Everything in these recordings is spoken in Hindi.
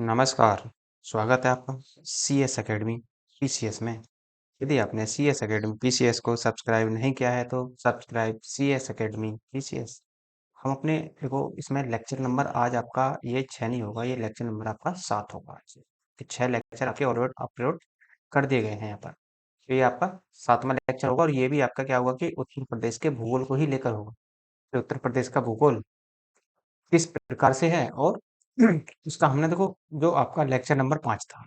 नमस्कार, स्वागत है आपका सीएस एकेडमी पीसीएस में। यदि आपने सीएस एकेडमी पीसीएस को सब्सक्राइब नहीं किया है तो सब्सक्राइब सीएस एकेडमी पीसीएस। हम अपने देखो इसमें लेक्चर नंबर आज आपका ये 6 नहीं होगा, ये लेक्चर नंबर आपका 7 होगा आज। ये 6 लेक्चर आपके ऑलरेडी अपलोड कर दिए गए हैं यहाँ पर। तो ये आपका 7वां लेक्चर होगा और ये भी आपका क्या होगा कि उत्तर प्रदेश के भूगोल को ही लेकर होगा। तो उत्तर प्रदेश का भूगोल किस प्रकार से है और उसका हमने देखो जो आपका लेक्चर नंबर 5 था,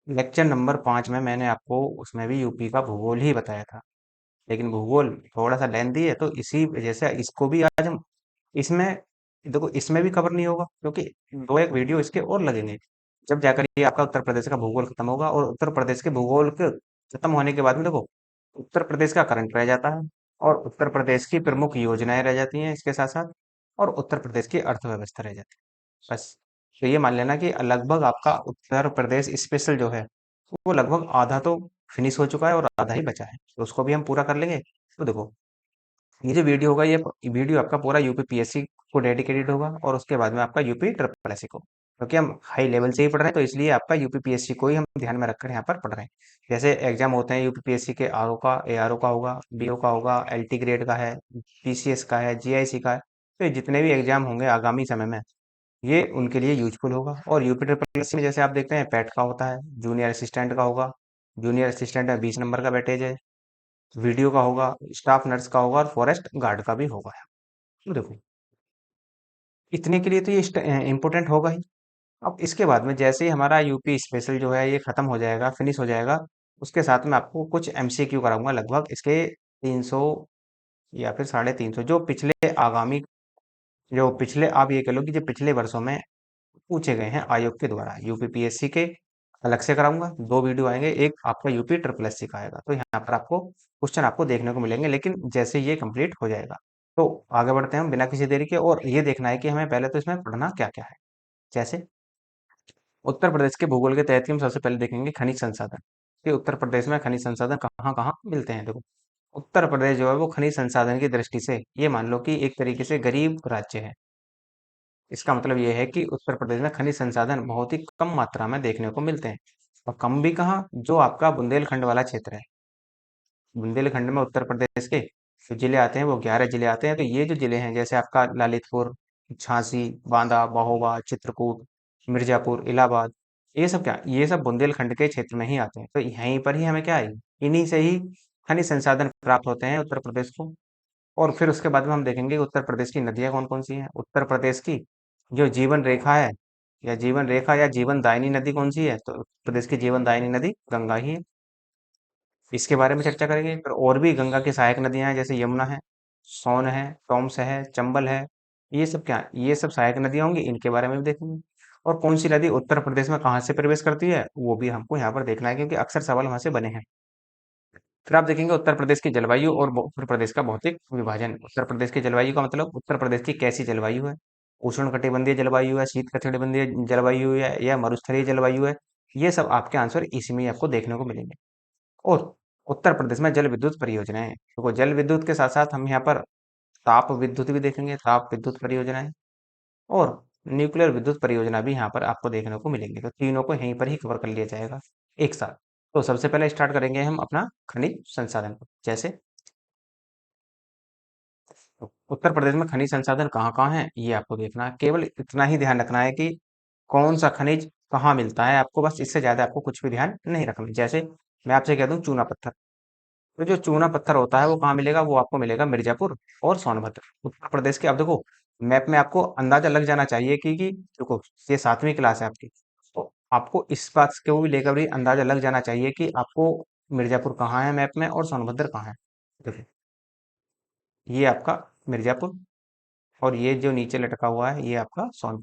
लेक्चर नंबर 5 में मैंने आपको उसमें भी यूपी का भूगोल ही बताया था। लेकिन भूगोल थोड़ा सा लेंथी है तो इसी वजह से इसको भी आज हम इसमें देखो इसमें भी कवर नहीं होगा क्योंकि दो एक वीडियो इसके और लगेंगे। जब जाकर ये आपका उत्तर प्रदेश का भूगोल खत्म होगा और उत्तर प्रदेश के भूगोल के खत्म होने के बाद में देखो उत्तर प्रदेश का करंट रह जाता है और उत्तर प्रदेश की प्रमुख योजनाएं रह जाती हैं इसके साथ साथ, और उत्तर प्रदेश की अर्थव्यवस्था रह जाती है बस। तो ये मान लेना कि लगभग आपका उत्तर प्रदेश स्पेशल जो है वो लगभग आधा तो फिनिश हो चुका है और आधा ही बचा है, तो उसको भी हम पूरा कर लेंगे। तो देखो ये जो वीडियो होगा ये वीडियो आपका पूरा यूपी पीएससी को डेडिकेटेड होगा और उसके बाद में आपका यूपी ट्रिपल एससी को, क्योंकि हम हाई लेवल से ही पढ़ रहे हैं तो इसलिए आपका यूपी पीएससी को ही हम ध्यान में रखकर यहाँ पर पढ़ रहे हैं। जैसे एग्जाम होते हैं यूपी पीएससी के आरओ का, एआरओ का होगा, बीओ का होगा, एलटी ग्रेड का है, पीसीएस का है, जीआईसी का है। तो ये जितने भी एग्जाम होंगे आगामी समय में ये उनके लिए यूजफुल होगा। और यूपी ट्रिपल एससी में जैसे आप देखते हैं पैट का होता है, जूनियर असिस्टेंट का होगा, जूनियर असिस्टेंट में 20 नंबर का वेटेज है, वीडियो का होगा, स्टाफ नर्स का होगा और फॉरेस्ट गार्ड का भी होगा। तो देखो इतने के लिए तो ये इम्पोर्टेंट होगा ही। अब इसके बाद में जैसे ही हमारा यूपी स्पेशल जो है ये खत्म हो जाएगा, फिनिश हो जाएगा, उसके साथ में आपको कुछ एमसीक्यू कराऊंगा लगभग इसके 300 या फिर 350, जो पिछले आगामी जो पिछले आप ये कह लो कि जो पिछले वर्षों में पूछे गए हैं आयोग के द्वारा यूपी पीएससी के, अलग से कराऊंगा। दो वीडियो आएंगे, एक आपका यूपी ट्रिपल एससी का आएगा, तो यहाँ पर आपको क्वेश्चन आपको देखने को मिलेंगे लेकिन जैसे ये कंप्लीट हो जाएगा। तो आगे बढ़ते हैं हम बिना किसी देरी के, और ये देखना है कि हमें पहले तो इसमें पढ़ना क्या क्या है। जैसे उत्तर प्रदेश के भूगोल के तहत ही हम सबसे पहले देखेंगे खनिज संसाधन कि उत्तर प्रदेश में खनिज संसाधन कहाँ कहाँ मिलते हैं। देखो उत्तर प्रदेश जो है वो खनिज संसाधन की दृष्टि से ये मान लो कि एक तरीके से गरीब राज्य है। इसका मतलब ये है कि उत्तर प्रदेश में खनिज संसाधन बहुत ही कम मात्रा में देखने को मिलते हैं। और कम भी कहाँ, जो आपका बुंदेलखंड वाला क्षेत्र है, बुंदेलखंड में उत्तर प्रदेश के जो जिले आते हैं वो 11 जिले आते हैं। तो ये जो जिले हैं जैसे आपका ललितपुर, झांसी, बांदा, महोबा, चित्रकूट, मिर्जापुर, इलाहाबाद, ये सब क्या, ये सब बुंदेलखंड के क्षेत्र में ही आते हैं। तो यहीं पर ही हमें क्या है, इन्हीं से ही खनिज संसाधन प्राप्त होते हैं उत्तर प्रदेश को। और फिर उसके बाद में हम देखेंगे कि उत्तर प्रदेश की नदियां कौन कौन सी हैं। उत्तर प्रदेश की जो जीवन रेखा है या जीवन रेखा या जीवन दायिनी नदी कौन सी है, तो उत्तर प्रदेश की जीवन दायिनी नदी गंगा ही है। इसके बारे में चर्चा करेंगे। फिर और भी गंगा की सहायक नदियां हैं जैसे यमुना है, सोन है, टॉम्स है, चंबल है। ये सब क्या, ये सब सहायक नदियां होंगी, इनके बारे में भी देखेंगे। और कौन सी नदी उत्तर प्रदेश में कहाँ से प्रवेश करती है वो भी हमको यहाँ पर देखना है क्योंकि अक्सर सवाल वहां से बने हैं। फिर आप देखेंगे उत्तर प्रदेश की जलवायु और उत्तर प्रदेश का भौतिक विभाजन। उत्तर प्रदेश की जलवायु का मतलब उत्तर प्रदेश की कैसी जलवायु है, उष्ण कटिबंधीय जलवायु है, शीत कटिबंधीय जलवायु है या मरुस्थलीय जलवायु है। ये सब आपके आंसर इसी में ही आपको देखने को मिलेंगे। और उत्तर प्रदेश में जल विद्युत परियोजनाएं, तो जल विद्युत के साथ साथ हम यहाँ पर ताप विद्युत भी देखेंगे, ताप विद्युत परियोजनाएं और न्यूक्लियर विद्युत परियोजना भी यहाँ पर आपको देखने को मिलेंगे। तो तीनों को यहीं पर ही कवर कर लिया जाएगा एक साथ। तो सबसे पहले स्टार्ट करेंगे हम अपना खनिज संसाधन को। जैसे उत्तर प्रदेश में खनिज संसाधन कहाँ कहाँ है ये आपको देखना है, केवल इतना ही ध्यान रखना है कि कौन सा खनिज कहाँ मिलता है आपको, बस इससे ज्यादा आपको कुछ भी ध्यान नहीं रखना। जैसे मैं आपसे कह दूं चूना पत्थर, तो जो चूना पत्थर होता है वो कहाँ मिलेगा, वो आपको मिलेगा मिर्जापुर और सोनभद्र उत्तर प्रदेश के। अब देखो मैप में आपको अंदाजा लग जाना चाहिए कि देखो ये 7वीं क्लास है आपकी, तो आपको इस बात को भी लेकर भी अंदाजा लग जाना चाहिए कि आपको मिर्जापुर कहाँ है मैप में और सोनभद्र कहाँ है। देखो ये आपका मिर्जापुर और ये जो नीचे लटका हुआ है ये आपका सोन,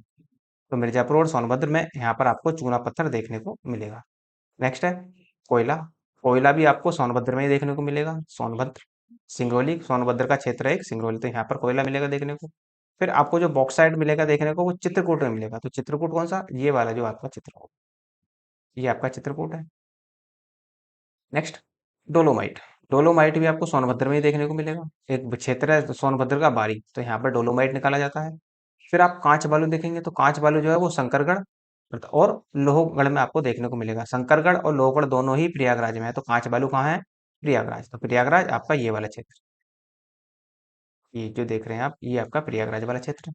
तो मिर्जापुर और सोनभद्र में यहाँ पर आपको चूना पत्थर देखने को मिलेगा। नेक्स्ट है कोयला, कोयला भी आपको सोनभद्र में ही देखने को मिलेगा। सोनभद्र, सिंगरौली सोनभद्र का क्षेत्र है एक सिंगरौली, तो यहाँ पर कोयला मिलेगा देखने को। फिर आपको जो बॉक्साइट मिलेगा देखने को वो चित्रकूट में मिलेगा। तो चित्रकूट कौन सा, ये वाला जो आपका चित्रकूट, ये आपका चित्रकूट है। नेक्स्ट डोलोमाइट, डोलोमाइट भी आपको सोनभद्र में ही देखने को मिलेगा। एक क्षेत्र है सोनभद्र का बारी, तो यहाँ पर डोलोमाइट निकाला जाता है। फिर आप कांच बालू देखेंगे, तो कांच बालू जो है वो शंकरगढ़ और लोहगढ़ में आपको देखने को मिलेगा। शंकरगढ़ और लोहगढ़ दोनों ही प्रयागराज में है। तो कांच बालू कहाँ है? प्रयागराज। तो प्रयागराज आपका ये वाला क्षेत्र, ये जो देख रहे हैं आप, ये आपका प्रयागराज वाला क्षेत्र है।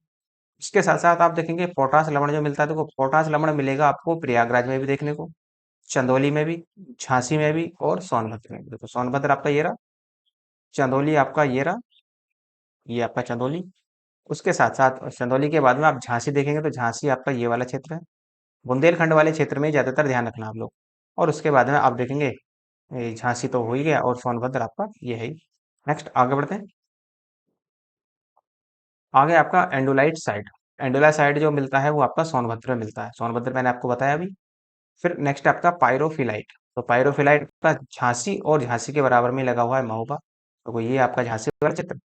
इसके साथ साथ आप देखेंगे पोटास लवण जो मिलता है, देखो पोटास लवण मिलेगा आपको प्रयागराज में भी देखने को, चंदौली में भी, झांसी में भी और सोनभद्र में भी। देखो सोनभद्र आपका ये रहा, चंदौली आपका ये रहा, ये आपका चंदौली। उसके साथ साथ चंदौली के बाद में आप झांसी देखेंगे तो झांसी आपका ये वाला क्षेत्र है। बुंदेलखंड वाले क्षेत्र में ज्यादातर ध्यान रखना आप लोग। और उसके बाद में आप देखेंगे ये झांसी तो हो ही गया और सोनभद्र आपका ये है ही। नेक्स्ट आगे बढ़ते हैं। आगे आपका एंडोलाइट साइट, एंडोलाइट साइट जो मिलता है वो आपका सोनभद्र में मिलता है। सोनभद्र मैंने आपको बताया अभी। फिर नेक्स्ट आपका पायरोफिलाइट, तो पायरोफिलाइट का झांसी और झांसी के बराबर में लगा हुआ है महोबा। तो ये आपका झांसी वाला क्षेत्र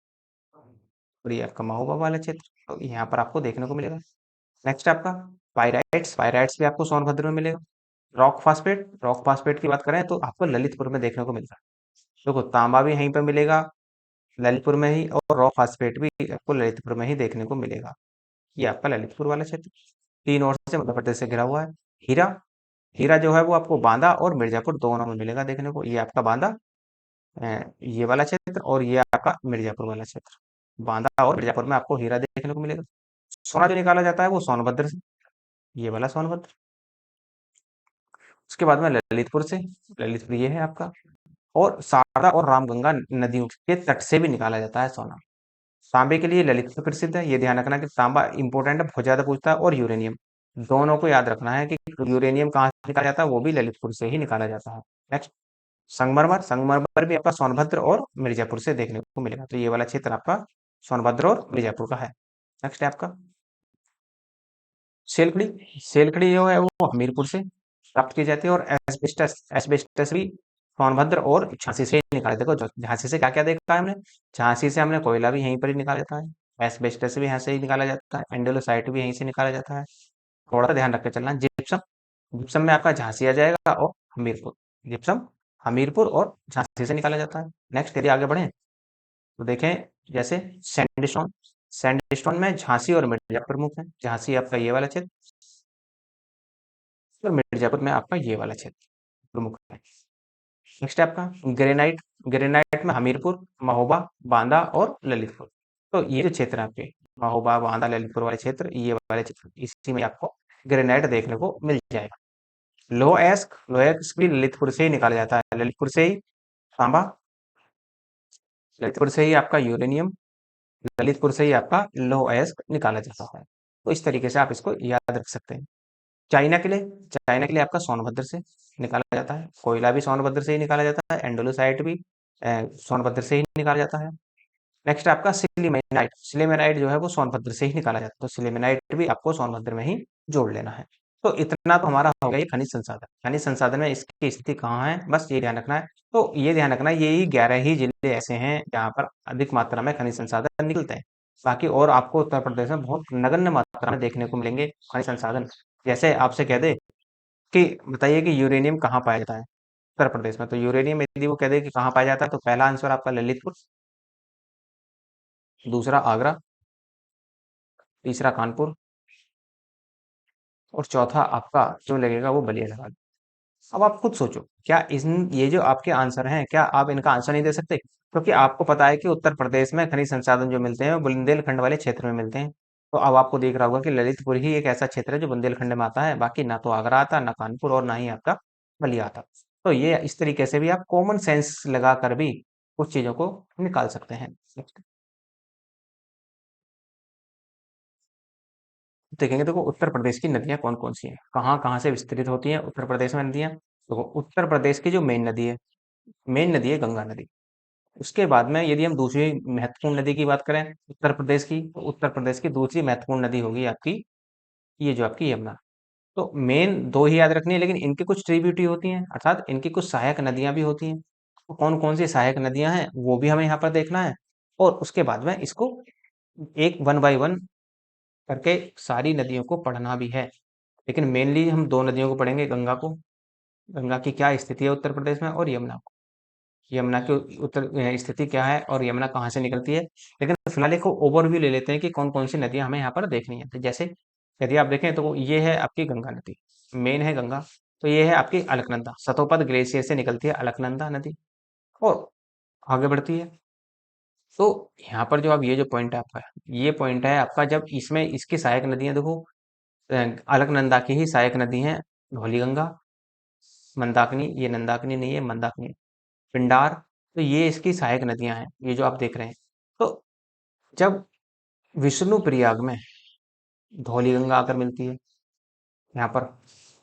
और ये आपका महोबा वाला क्षेत्र, तो यहाँ पर आपको देखने को मिलेगा। नेक्स्ट आपका पायराइट्स, पायराइट्स भी आपको सोनभद्र में मिलेगा। रॉक फास्फेट, रॉक फास्फेट की बात करें तो आपको ललितपुर में देखने को मिलता है। देखो तांबा भी यहीं पर मिलेगा ललितपुर में ही, और रॉक फास्फेट भी आपको ललितपुर में ही देखने को मिलेगा। ये आपका ललितपुर वाला क्षेत्र तीन ओर से मध्य प्रदेश से घिरा हुआ है। हीरा, हीरा जो है वो आपको बांदा और मिर्जापुर दोनों में मिलेगा देखने को। ये आपका बांदा ये वाला क्षेत्र और ये आपका मिर्जापुर वाला क्षेत्र। बांदा और मिर्जापुर में आपको हीरा देखने को मिलेगा। सोना जो निकाला जाता है वो सोनभद्र से, ये वाला सोनभद्र। उसके बाद में ललितपुर से, ललितपुर ये है आपका। और शारदा और रामगंगा नदियों के तट से भी निकाला जाता है सोना। तांबे के लिए ललितपुर प्रसिद्ध है, ये ध्यान रखना कि तांबा इंपॉर्टेंट है, बहुत ज्यादा पूछता है। और यूरेनियम, दोनों को याद रखना है कि यूरेनियम कहाँ से निकाला जाता है, वो भी ललितपुर से ही निकाला जाता है। नेक्स्ट संगमरमर, संगमरमर भी आपका सोनभद्र और मिर्जापुर से देखने को मिलेगा। तो ये वाला क्षेत्र आपका सोनभद्र और मिर्जापुर का है। नेक्स्ट है आपका सेलखड़ी, सेलखड़ी जो है वो हमीरपुर से प्राप्त की जाती है। और एस्बेस्टस, एस्बेस्टस भी सोनभद्र और झांसी से ही निकाला। देखो झांसी से क्या क्या देखा है हमने, झांसी से हमने कोयला भी यहीं पर ही निकाला जाता है, एस्बेस्टस भी यहाँ से ही निकाला जाता है, एंडोलोसाइट भी यहीं से निकाला जाता है। थोड़ा सा ध्यान रख के चलना। जिप्सम, जिप्सम में आपका झांसी आ जाएगा और हमीरपुर। जिप्सम हमीरपुर और झांसी से निकाला जाता है। नेक्स्ट यदि आगे बढ़े तो देखें, जैसे सैंडस्टोन, सैंडस्टोन में झांसी और मिर्जापुर प्रमुख है। झांसी आपका ये वाला क्षेत्र और मिर्जापुर में आपका ये वाला क्षेत्र प्रमुख है। नेक्स्ट है आपका ग्रेनाइट, ग्रेनाइट में हमीरपुर, महोबा, बांदा और ललितपुर। तो ये जो क्षेत्र है आपके महोबा, बांदा, ललितपुर वाले क्षेत्र, ये वाले क्षेत्र, इसी में आपको ग्रेनाइट देखने को मिल जाएगा। लोह एस्क, लोह एस्क भी ललितपुर से ही निकाला जाता है, ललितपुर से ही तांबा, ललितपुर से ही आपका यूरेनियम, ललितपुर से ही आपका लौह अयस्क निकाला जाता है। तो इस तरीके से आप इसको याद रख सकते हैं। चाइना के लिए, चाइना के लिए आपका सोनभद्र से निकाला जाता है, कोयला भी सोनभद्र से ही निकाला जाता है, एंडोलोसाइट भी सोनभद्र से ही निकाला जाता है। नेक्स्ट आपका सिलीमेनाइट, सिलीमेनाइट जो है वो सोनभद्र से ही निकाला जाता है। तो सिलीमेनाइट भी आपको सोनभद्र में ही जोड़ लेना है। तो इतना तो हमारा हो गया ये खनिज संसाधन। खनिज संसाधन में इसकी स्थिति कहाँ है, बस ये ध्यान रखना है। तो ये ध्यान रखना है यही 11 ही जिले ऐसे हैं जहाँ पर अधिक मात्रा में खनिज संसाधन निकलते हैं। बाकी और आपको उत्तर प्रदेश में बहुत नगण्य मात्रा में देखने को मिलेंगे खनिज संसाधन। जैसे आपसे कह दे कि बताइए कि यूरेनियम कहाँ पाया जाता है उत्तर प्रदेश में, तो यूरेनियम यदि वो कह दे कि कहाँ पाया जाता है तो पहला आंसर आपका ललितपुर, दूसरा आगरा, तीसरा कानपुर और चौथा आपका जो लगेगा वो बलिया लगा। अब आप खुद सोचो, क्या इन ये जो आपके आंसर हैं, क्या आप इनका आंसर नहीं दे सकते? क्योंकि आपको पता है कि उत्तर प्रदेश में खनिज संसाधन जो मिलते हैं वो बुंदेलखंड वाले क्षेत्र में मिलते हैं। तो अब आपको देख रहा होगा कि ललितपुर ही एक ऐसा क्षेत्र है जो बुंदेलखंड में आता है, बाकी ना तो आगरा आता, ना कानपुर और ना ही आपका बलिया आता। तो ये इस तरीके से भी आप कॉमन सेंस लगा कर भी कुछ चीजों को निकाल सकते हैं। देखेंगे देखो उत्तर प्रदेश की नदियां कौन कौन सी हैं, कहाँ कहाँ से विस्तृत होती हैं उत्तर प्रदेश में नदियां। तो उत्तर प्रदेश की जो मेन नदी है, मेन नदी है गंगा नदी। उसके बाद में यदि हम दूसरी महत्वपूर्ण नदी की बात करें उत्तर प्रदेश की, तो उत्तर प्रदेश की दूसरी महत्वपूर्ण नदी होगी आपकी ये जो आपकी यमुना। तो मेन दो ही याद रखनी है, लेकिन इनकी कुछ ट्रिब्यूटरी होती हैं, अर्थात इनकी कुछ सहायक नदियां भी होती हैं। तो कौन कौन सी सहायक नदियां हैं वो भी हमें यहाँ पर देखना है। और उसके बाद में इसको एक वन बाय वन करके सारी नदियों को पढ़ना भी है। लेकिन मेनली हम दो नदियों को पढ़ेंगे, गंगा को, गंगा की क्या स्थिति है उत्तर प्रदेश में, और यमुना को, यमुना की उत्तर स्थिति क्या है और यमुना कहाँ से निकलती है। लेकिन फिलहाल एक ओवरव्यू ले लेते हैं कि कौन कौन सी नदियां हमें यहाँ पर देखनी है। तो जैसे यदि आप देखें तो ये है आपकी गंगा नदी, मेन है गंगा। तो ये है आपकी अलकनंदा, सतोपद ग्लेशियर से निकलती है अलकनंदा नदी और आगे बढ़ती है। तो यहाँ पर जो अब ये जो पॉइंट है आपका, ये पॉइंट है आपका जब इसमें इसकी सहायक नदियां देखो, अ, अलकनंदा की ही सहायक नदी है धौलीगंगा, मंदाकिनी, ये नंदाकिनी नहीं है, मंदाकिनी, पिंडार। तो ये इसकी सहायक नदियां हैं, ये जो आप देख रहे हैं। तो जब विष्णु प्रयाग में धौलीगंगा आकर मिलती है यहाँ पर,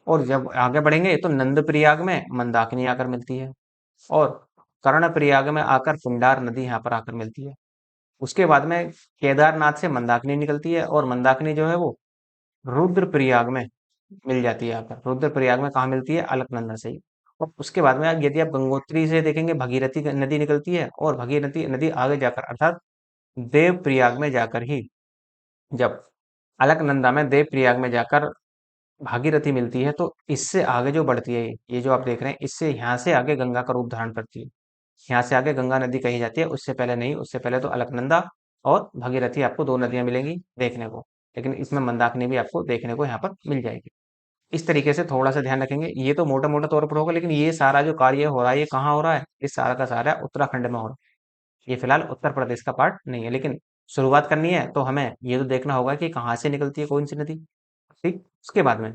और जब आगे बढ़ेंगे तो नंद प्रयाग में मंदाकिनी आकर मिलती है, और कर्ण प्रयाग में आकर पिंडार नदी यहाँ पर आकर मिलती है। उसके बाद में केदारनाथ से मंदाकिनी निकलती है, और मंदाकिनी जो है वो रुद्रप्रयाग में मिल जाती है आकर। रुद्रप्रयाग में कहाँ मिलती है? अलकनंदा से ही। और उसके बाद में यदि आप गंगोत्री से देखेंगे, भगीरथी नदी निकलती है, और भगीरथी नदी आगे जाकर अर्थात देवप्रयाग में जाकर ही, जब अलकनंदा में देवप्रयाग में जाकर भागीरथी मिलती है, तो इससे आगे जो बढ़ती है, ये जो आप देख रहे हैं, इससे यहाँ से आगे गंगा का रूप धारण करती है। यहाँ से आगे गंगा नदी कही जाती है, उससे पहले नहीं, उससे पहले तो अलकनंदा और भगीरथी आपको दो नदियां मिलेंगी देखने को। लेकिन इसमें मंदाकिनी भी आपको देखने को यहाँ पर मिल जाएगी। इस तरीके से थोड़ा सा ध्यान रखेंगे, ये तो मोटा मोटा तौर पर होगा, लेकिन ये सारा जो कार्य हो रहा है ये कहाँ हो रहा है? ये सारा का सारा उत्तराखंड में हो रहा है। ये फिलहाल उत्तर प्रदेश का पार्ट नहीं है, लेकिन शुरुआत करनी है तो हमें ये तो देखना होगा कि कहाँ से निकलती है कौन सी नदी। ठीक, उसके बाद में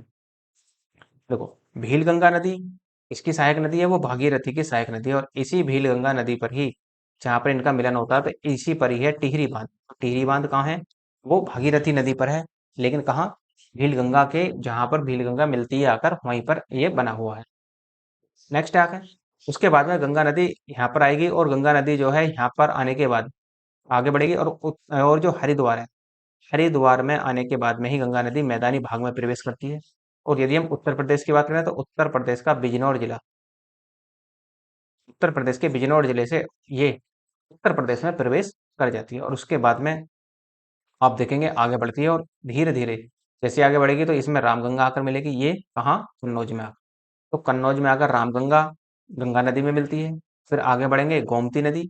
देखो, भीलगंगा नदी, इसकी सहायक नदी है वो भागीरथी की सहायक नदी है, और इसी भीलगंगा नदी पर ही जहाँ पर इनका मिलन होता है, तो इसी पर ही है टिहरी बांध। टिहरी बांध कहाँ है? वो भागीरथी नदी पर है, लेकिन कहाँ? भीलगंगा के, जहां पर भीलगंगा मिलती है आकर, वहीं पर ये बना हुआ है। नेक्स्ट है आकर, उसके बाद में गंगा नदी यहाँ पर आएगी, और गंगा नदी जो है यहाँ पर आने के बाद आगे बढ़ेगी, और जो हरिद्वार है, हरिद्वार में आने के बाद में ही गंगा नदी मैदानी भाग में प्रवेश करती है। और यदि हम उत्तर प्रदेश की बात करें तो उत्तर प्रदेश का बिजनौर जिला, उत्तर प्रदेश के बिजनौर जिले से ये उत्तर प्रदेश में प्रवेश कर जाती है। और उसके बाद में आप देखेंगे आगे बढ़ती है, और धीरे धीरे जैसे आगे बढ़ेगी तो इसमें रामगंगा आकर मिलेगी। ये कहाँ? कन्नौज में आकर। तो कन्नौज में आकर रामगंगा गंगा नदी में मिलती है। फिर आगे बढ़ेंगे, गोमती नदी,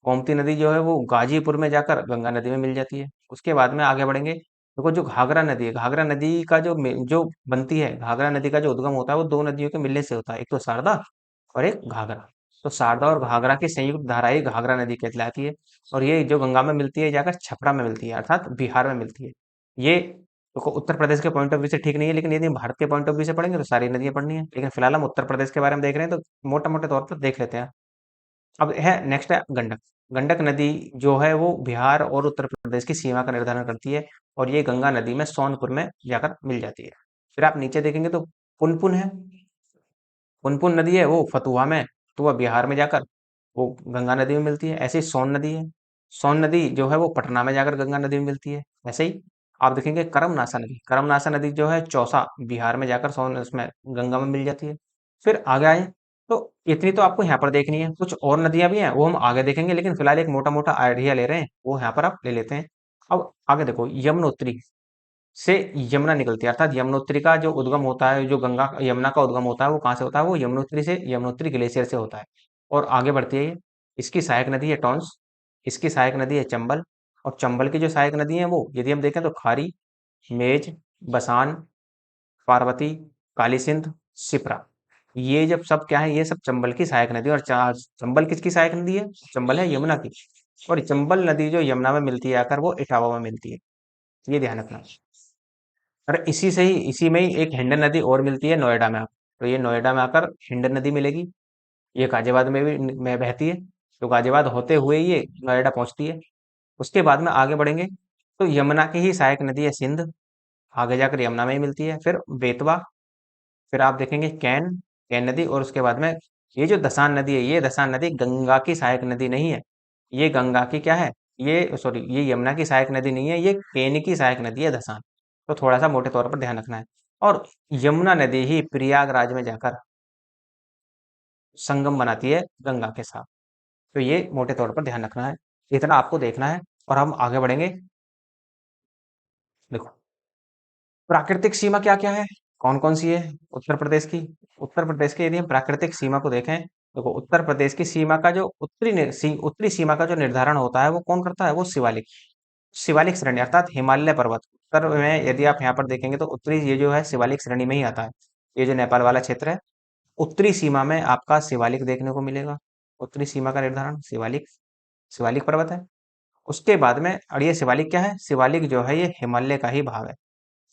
गोमती नदी जो है वो गाजीपुर में जाकर गंगा नदी में मिल जाती है। उसके बाद में आगे बढ़ेंगे, देखो जो घाघरा नदी है, घाघरा नदी का जो बनती है, घाघरा नदी का जो उद्गम होता है वो दो नदियों के मिलने से होता है, एक तो शारदा और एक घाघरा। तो शारदा और घाघरा की संयुक्त धारा ही घाघरा नदी कहलाती है। और ये जो गंगा में मिलती है जाकर छपरा में मिलती है, अर्थात बिहार में मिलती है। ये देखो उत्तर प्रदेश के पॉइंट ऑफ व्यू से ठीक नहीं है, लेकिन यदि हम भारत के पॉइंट ऑफ व्यू से पढ़ेंगे तो सारी नदियां पढ़नी है। लेकिन फिलहाल हम उत्तर प्रदेश के बारे में देख रहे हैं, तो मोटा मोटे तौर पर देख लेते हैं। अब है नेक्स्ट है गंडक। गंडक नदी जो है वो बिहार और उत्तर प्रदेश की सीमा का निर्धारण करती है, और ये गंगा नदी में सोनपुर में जाकर मिल जाती है। फिर आप नीचे देखेंगे तो पुनपुन है, पुनपुन नदी है वो फतुहा में, तो वह बिहार में जाकर वो गंगा नदी में मिलती है। ऐसे ही सोन नदी है, सोन नदी जो है वो पटना में जाकर गंगा नदी में मिलती है। ऐसे ही आप देखेंगे करमनासा नदी, करमनासा नदी जो है चौसा, बिहार में जाकर सोन उसमें गंगा में मिल जाती है। फिर आगे आए तो इतनी तो आपको यहाँ पर देखनी है, कुछ और नदियां भी हैं वो हम आगे देखेंगे, लेकिन फिलहाल एक मोटा मोटा आइडिया ले रहे हैं, वो यहाँ पर आप ले लेते हैं। अब आगे देखो, यमुनोत्री से यमुना निकलती है, अर्थात यमुनोत्री का जो उद्गम होता है, जो गंगा यमुना का उद्गम होता है वो कहाँ से होता है? वो यमुनोत्री से, यमुनोत्री ग्लेशियर से होता है, और आगे बढ़ती है ये। इसकी सहायक नदी है टॉन्स, इसकी सहायक नदी है चंबल, और चंबल की जो सहायक नदी है वो यदि हम देखें तो खारी, मेज, बसान, पार्वती, काली सिंध, शिप्रा। ये जब सब क्या है? ये सब चंबल की सहायक नदी। और चंबल किसकी सहायक नदी है? चंबल है यमुना की। और चंबल नदी जो यमुना में मिलती है आकर, वो इटावा में मिलती है, ये ध्यान रखना। और इसी में ही एक हिंडन नदी और मिलती है नोएडा में आकर। तो ये नोएडा में आकर हिंडन नदी मिलेगी, ये गाजियाबाद में भी में बहती है, तो गाजियाबाद होते हुए ये नोएडा पहुंचती है। उसके बाद में आगे बढ़ेंगे तो यमुना की ही सहायक नदी है सिंध, आगे जाकर यमुना में ही मिलती है। फिर बेतवा, फिर आप देखेंगे कैन, कैन नदी, और उसके बाद में ये जो दसान नदी है, ये दसान नदी गंगा की सहायक नदी नहीं है, ये गंगा की क्या है? ये सॉरी, ये यमुना की सहायक नदी नहीं है, ये केन की सहायक नदी है दसान। तो थोड़ा सा मोटे तौर पर ध्यान रखना है। और यमुना नदी ही प्रयागराज में जाकर संगम बनाती है गंगा के साथ। तो ये मोटे तौर पर ध्यान रखना है, इतना आपको देखना है। और हम आगे बढ़ेंगे, देखो प्राकृतिक सीमा क्या क्या है, कौन कौन सी है उत्तर प्रदेश की? उत्तर प्रदेश की यदि हम प्राकृतिक सीमा को देखें, देखो उत्तर प्रदेश की सीमा का जो उत्तरी सीमा का जो निर्धारण होता है वो कौन करता है? वो शिवालिक, शिवालिक श्रेणी अर्थात हिमालय पर्वत, उत्तर में यदि आप यहाँ पर देखेंगे तो उत्तरी ये जो है शिवालिक श्रेणी में ही आता है। ये जो नेपाल वाला क्षेत्र है, उत्तरी सीमा में आपका शिवालिक देखने को मिलेगा। उत्तरी सीमा का निर्धारण शिवालिक, शिवालिक पर्वत है। उसके बाद में, और ये शिवालिक क्या है? शिवालिक जो है ये हिमालय का ही भाग है।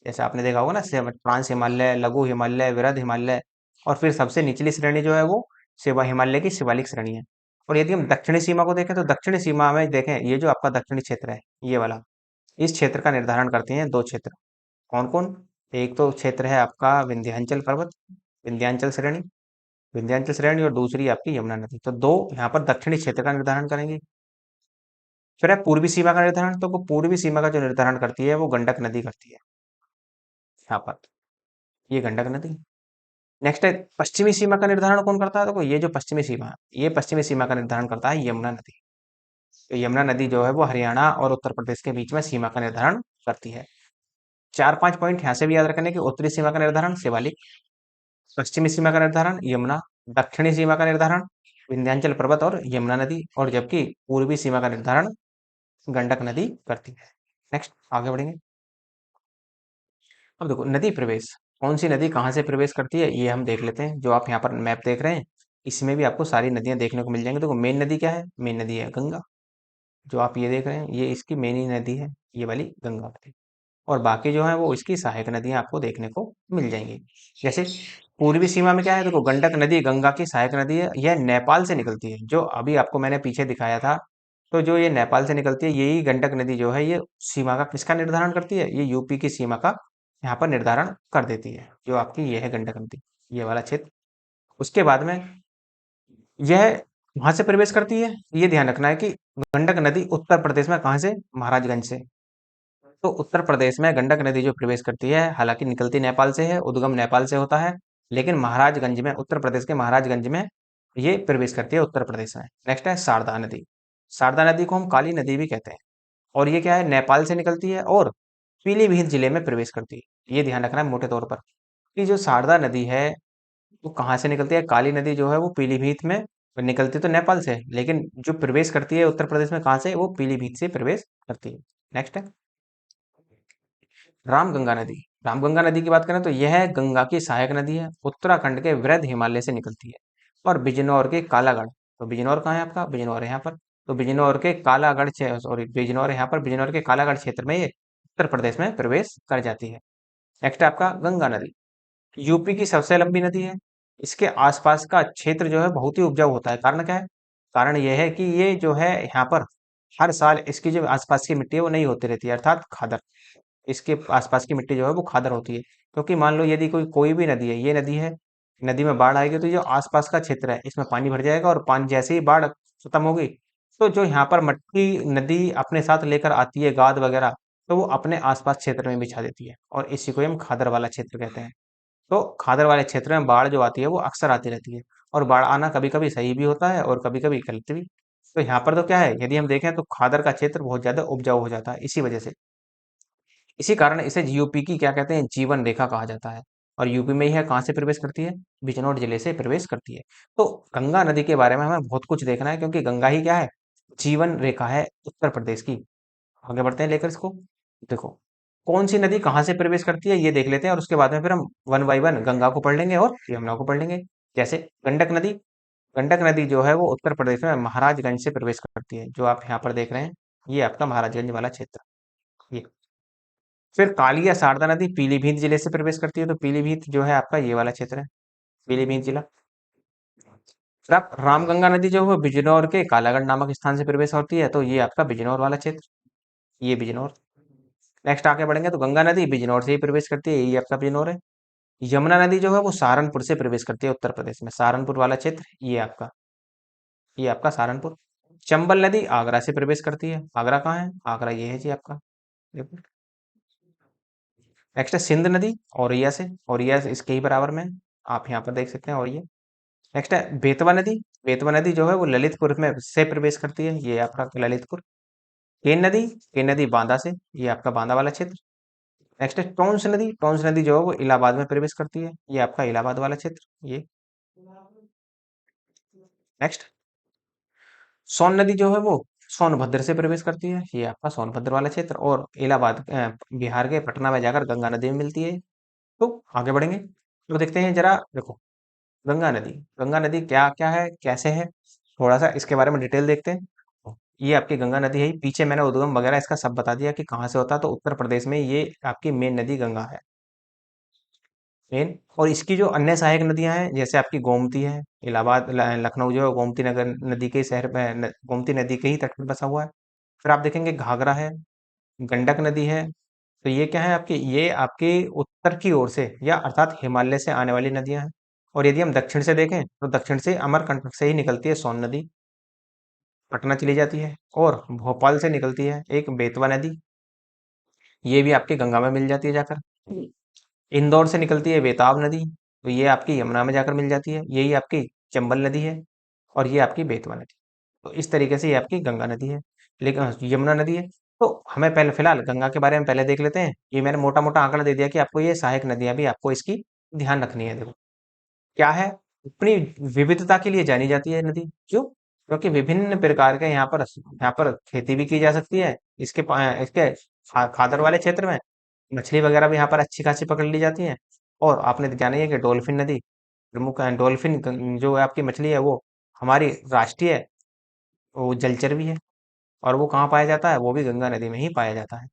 जैसे आपने देखा होगा ना, ट्रांस हिमालय, लघु हिमालय, वृहद हिमालय, और फिर सबसे निचली श्रेणी जो है वो शिवा हिमालय की शिवालिक श्रेणी है। और यदि हम दक्षिणी सीमा को देखें तो दक्षिणी सीमा में देखें, ये जो आपका दक्षिणी क्षेत्र है ये वाला, इस क्षेत्र का निर्धारण करते हैं दो क्षेत्र। कौन कौन? एक तो क्षेत्र है आपका विंध्याचल पर्वत, विंध्याचल श्रेणी, विंध्याचल श्रेणी, और दूसरी आपकी यमुना नदी। तो दो यहाँ पर दक्षिणी क्षेत्र का निर्धारण करेंगे। फिर है पूर्वी सीमा का निर्धारण, तो वो पूर्वी सीमा का जो निर्धारण करती है वो गंडक नदी करती है यहाँ पर, ये गंडक नदी। नेक्स्ट है पश्चिमी सीमा का निर्धारण कौन करता है? देखो ये जो पश्चिमी सीमा है, ये पश्चिमी सीमा का निर्धारण करता है यमुना नदी। तो यमुना नदी जो है वो हरियाणा और उत्तर प्रदेश के बीच में सीमा का निर्धारण करती है। 4-5 पॉइंट यहाँ से भी याद रखने की, उत्तरी सीमा का निर्धारण शिवालिक, पश्चिमी सीमा का निर्धारण यमुना, दक्षिणी सीमा का निर्धारण विंध्याचल पर्वत और यमुना नदी, और जबकि पूर्वी सीमा का निर्धारण गंडक नदी करती है। नेक्स्ट आगे बढ़ेंगे। अब देखो नदी प्रवेश, कौन सी नदी कहाँ से प्रवेश करती है ये हम देख लेते हैं। जो आप यहाँ पर मैप देख रहे हैं, इसमें भी आपको सारी नदियां देखने को मिल जाएंगी। देखो मेन नदी क्या है? मेन नदी है गंगा। जो आप ये देख रहे हैं ये इसकी मेन ही नदी है, ये वाली गंगा नदी। और बाकी जो है वो इसकी सहायक नदियां आपको देखने को मिल जाएंगी। जैसे पूर्वी सीमा में क्या है? देखो गंडक नदी गंगा की सहायक नदी है, यह नेपाल से निकलती है। जो अभी आपको मैंने पीछे दिखाया था, तो जो ये नेपाल से निकलती है, यही गंडक नदी जो है ये सीमा का किसका निर्धारण करती है? ये यूपी की सीमा का यहाँ पर निर्धारण कर देती है। जो आपकी ये है गंडक नदी, ये वाला क्षेत्र। उसके बाद में यह वहां से प्रवेश करती है। ये ध्यान रखना है कि गंडक नदी उत्तर प्रदेश में कहाँ से? महाराजगंज से। तो उत्तर प्रदेश में गंडक नदी जो प्रवेश करती है, हालांकि निकलती नेपाल से है, उद्गम नेपाल से होता है, लेकिन महाराजगंज में, उत्तर प्रदेश के महाराजगंज में ये प्रवेश करती है उत्तर प्रदेश में। नेक्स्ट है शारदा नदी। शारदा नदी को हम काली नदी भी कहते हैं, और ये क्या है? नेपाल से निकलती है और पीलीभीत जिले में प्रवेश करती है। ये ध्यान रखना है मोटे तौर पर कि जो शारदा नदी है वो कहाँ से निकलती है? काली नदी जो है वो पीलीभीत में निकलती तो नेपाल से है, लेकिन जो प्रवेश करती है उत्तर प्रदेश में कहाँ से? वो पीलीभीत से प्रवेश करती है। नेक्स्ट है रामगंगा नदी। रामगंगा नदी की बात करें तो यह गंगा की सहायक नदी है, उत्तराखंड के वृहद हिमालय से निकलती है और बिजनौर के कालागढ़, तो बिजनौर कहाँ है आपका? बिजनौर है यहाँ पर। तो बिजनौर के कालागढ़, सॉरी बिजनौर है यहाँ पर, बिजनौर के कालागढ़ क्षेत्र में ये उत्तर प्रदेश में प्रवेश कर जाती है। नेक्स्ट है आपका गंगा नदी, यूपी की सबसे लंबी नदी है। इसके आसपास का क्षेत्र जो है बहुत ही उपजाऊ होता है। कारण क्या है? कारण यह है कि ये जो है यहाँ पर हर साल इसकी जो आसपास की मिट्टी है वो नहीं होती रहती है, अर्थात खादर। इसके आसपास की मिट्टी जो है वो खादर होती है, क्योंकि मान लो यदि कोई कोई भी नदी है, ये नदी है, नदी में बाढ़ आएगी तो जो आसपास का क्षेत्र है इसमें पानी भर जाएगा, और पानी जैसे ही बाढ़ खत्म होगी तो जो यहाँ पर मट्टी नदी अपने साथ लेकर आती है, गाद वगैरह, तो वो अपने आसपास क्षेत्र में बिछा देती है, और इसी को हम खादर वाला क्षेत्र कहते हैं। तो खादर वाले क्षेत्र में बाढ़ जो आती है वो अक्सर आती रहती है, और बाढ़ आना कभी कभी सही भी होता है और कभी कभी गलत भी। तो यहाँ पर तो क्या है, यदि हम देखें तो खादर का क्षेत्र बहुत ज्यादा उपजाऊ हो जाता है इसी वजह से। इसी कारण इसे यूपी की क्या कहते हैं? जीवन रेखा कहा जाता है। और यूपी में ही है, कहाँ से प्रवेश करती है? बिजनौर जिले से प्रवेश करती है। तो गंगा नदी के बारे में हमें बहुत कुछ देखना है, क्योंकि गंगा ही क्या है? जीवन रेखा है उत्तर प्रदेश की। आगे बढ़ते हैं लेकर इसको। देखो कौन सी नदी कहाँ से प्रवेश करती है ये देख लेते हैं, और उसके बाद में फिर हम वन बाई वन गंगा को पढ़ लेंगे और यमुना को पढ़ लेंगे। जैसे गंडक नदी, गंडक नदी जो है वो उत्तर प्रदेश में महाराजगंज से प्रवेश करती है। जो आप यहाँ पर देख रहे हैं ये आपका महाराजगंज वाला क्षेत्र। ये फिर काली या शारदा नदी पीलीभीत जिले से प्रवेश करती है, तो पीलीभीत जो है आपका ये वाला क्षेत्र है, पीलीभीत जिला। फिर आप रामगंगा नदी जो है वो बिजनौर के कालागढ़ नामक स्थान से प्रवेश होती है, तो ये आपका बिजनौर वाला क्षेत्र, ये बिजनौर। नेक्स्ट आगे बढ़ेंगे तो गंगा नदी बिजनौर से ही प्रवेश करती है, ये आपका बिजनौर है। यमुना नदी जो है वो सहारनपुर से प्रवेश करती है उत्तर प्रदेश में, सहारनपुर वाला क्षेत्र ये आपका सहारनपुर। चंबल नदी आगरा से प्रवेश करती है, आगरा कहाँ है? आगरा ये है जी आपका। नेक्स्ट है सिंध नदी, औरैया से, औरैया से इसके ही बराबर में, आप यहाँ पर देख सकते हैं औरैया। नेक्स्ट है बेतवा नदी, बेतवा नदी जो है वो ललितपुर में से प्रवेश करती है, ये आपका ललितपुर। केन नदी, केन नदी बांदा से, ये आपका बांदा वाला क्षेत्र। नेक्स्ट है टोंस नदी, टोंस नदी जो है वो इलाहाबाद में प्रवेश करती है, ये आपका इलाहाबाद वाला क्षेत्र। ये नेक्स्ट सोन नदी जो है वो सोनभद्र से प्रवेश करती है, ये आपका सोनभद्र वाला क्षेत्र, और इलाहाबाद बिहार के पटना में जाकर गंगा नदी में मिलती है। तो आगे बढ़ेंगे तो देखते हैं जरा, देखो गंगा नदी, गंगा नदी क्या क्या है, कैसे है, थोड़ा सा इसके बारे में डिटेल देखते हैं। तो ये आपकी गंगा नदी है, पीछे मैंने उद्गम वगैरह इसका सब बता दिया कि कहाँ से होता है, तो उत्तर प्रदेश में ये आपकी मेन नदी गंगा है, मेन। और इसकी जो अन्य सहायक नदियां हैं, जैसे आपकी गोमती है, इलाहाबाद लखनऊ जो है गोमती नगर नदी के शहर में गोमती नदी के ही तट पर बसा हुआ है। फिर आप देखेंगे घाघरा है, गंडक नदी है। तो ये क्या है आपकी, ये आपके उत्तर की ओर से या अर्थात हिमालय से आने वाली नदियां हैं। और यदि हम दक्षिण से देखें तो दक्षिण से अमरकंटक से ही निकलती है सोन नदी, पटना चली जाती है। और भोपाल से निकलती है एक बेतवा नदी, ये भी आपके गंगा में मिल जाती है जाकर। इंदौर से निकलती है बेताब नदी, तो ये आपकी यमुना में जाकर मिल जाती है, यही आपकी चंबल नदी है। और ये आपकी बेतवा नदी। तो इस तरीके से ये आपकी गंगा नदी है, लेकिन यमुना नदी है। तो हमें पहले फिलहाल गंगा के बारे में पहले देख लेते हैं। ये मैंने मोटा मोटा आंकड़ा दे दिया कि आपको ये सहायक नदियां भी आपको इसकी ध्यान रखनी है। देखो क्या है, अपनी विविधता के लिए जानी जाती है नदी, क्यों? क्योंकि विभिन्न प्रकार के यहाँ पर खेती भी की जा सकती है। इसके खादर वाले क्षेत्र में मछली वगैरह भी यहाँ पर अच्छी खासी पकड़ ली जाती है। और आपने जाना ही है कि डॉल्फिन नदी प्रमुख है। डॉल्फिन जो है आपकी मछली है, वो हमारी राष्ट्रीय वो जलचर भी है। और वो कहाँ पाया जाता है, वो भी गंगा नदी में ही पाया जाता है।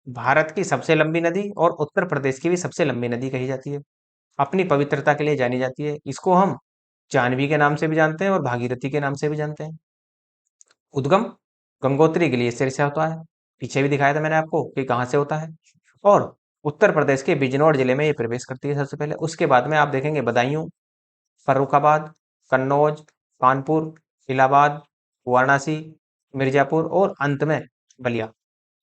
भारत की सबसे लंबी नदी और उत्तर प्रदेश की भी सबसे लंबी नदी कही जाती है, अपनी पवित्रता के लिए जानी जाती है। इसको हम जाह्नवी के नाम से भी जानते हैं और भागीरथी के नाम से भी जानते हैं। उद्गम गंगोत्री ग्लेशियर से होता है, पीछे भी दिखाया था मैंने आपको कि कहाँ से होता है। और उत्तर प्रदेश के बिजनौर जिले में ये प्रवेश करती है सबसे पहले। उसके बाद में आप देखेंगे बदायूं, फर्रुखाबाद, कन्नौज, कानपुर, इलाहाबाद, वाराणसी, मिर्जापुर और अंत में बलिया।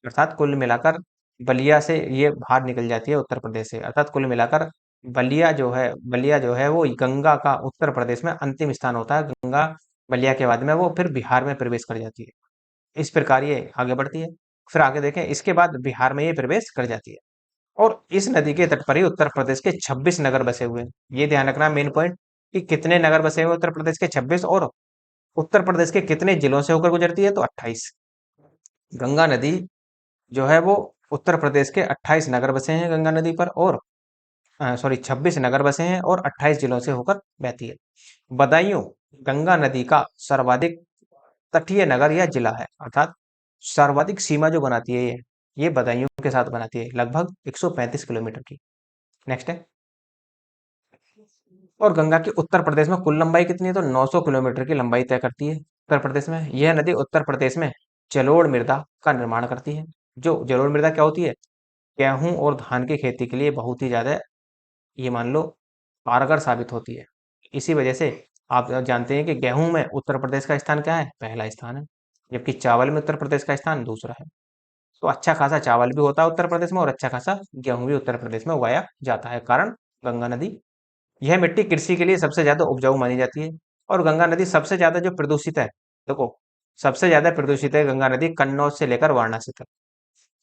अर्थात कुल मिलाकर बलिया से ये बाहर निकल जाती है उत्तर प्रदेश से। अर्थात कुल मिलाकर बलिया जो है वो गंगा का उत्तर प्रदेश में अंतिम स्थान होता है। गंगा बलिया के बाद में वो फिर बिहार में प्रवेश कर जाती है। इस प्रकार ये आगे बढ़ती है। फिर आगे देखें, इसके बाद बिहार में ये प्रवेश कर जाती है। और इस नदी के तट पर ही उत्तर प्रदेश के 26 नगर बसे हुए हैं। ये ध्यान रखना मेन पॉइंट, कि कितने नगर बसे हुए हैं उत्तर प्रदेश के 26, और उत्तर प्रदेश के कितने जिलों से होकर गुजरती है, तो 28। गंगा नदी जो है वो उत्तर प्रदेश के 28 नगर बसे हैं गंगा नदी पर, और सॉरी 26 नगर बसे हैं और 28 जिलों से होकर बहती है। बदायूं गंगा नदी का सर्वाधिक तटीय नगर या जिला है। अर्थात सर्वाधिक सीमा जो बनाती है ये बदायूं के साथ बनाती है, लगभग 135 किलोमीटर की। नेक्स्ट है, और गंगा की उत्तर प्रदेश में कुल लंबाई कितनी है, तो 900 किलोमीटर की लंबाई तय करती है उत्तर प्रदेश में। यह नदी उत्तर प्रदेश में जलोढ़ मृदा का निर्माण करती है। जो जलोढ़ मृदा क्या होती है, गेहूं और धान की खेती के लिए बहुत ही ज्यादा, ये मान लो, कारगर साबित होती है। इसी वजह से आप जानते हैं कि गेहूं में उत्तर प्रदेश का स्थान क्या है, पहला स्थान है। जबकि चावल में उत्तर प्रदेश का स्थान दूसरा है। तो अच्छा खासा चावल भी होता है उत्तर प्रदेश में, और अच्छा खासा गेहूं भी उत्तर प्रदेश में उगाया जाता है, कारण गंगा नदी। यह मिट्टी कृषि के लिए सबसे ज्यादा उपजाऊ मानी जाती है। और गंगा नदी सबसे ज्यादा जो प्रदूषित है, देखो सबसे ज्यादा प्रदूषित है गंगा नदी कन्नौज से लेकर वाराणसी तक।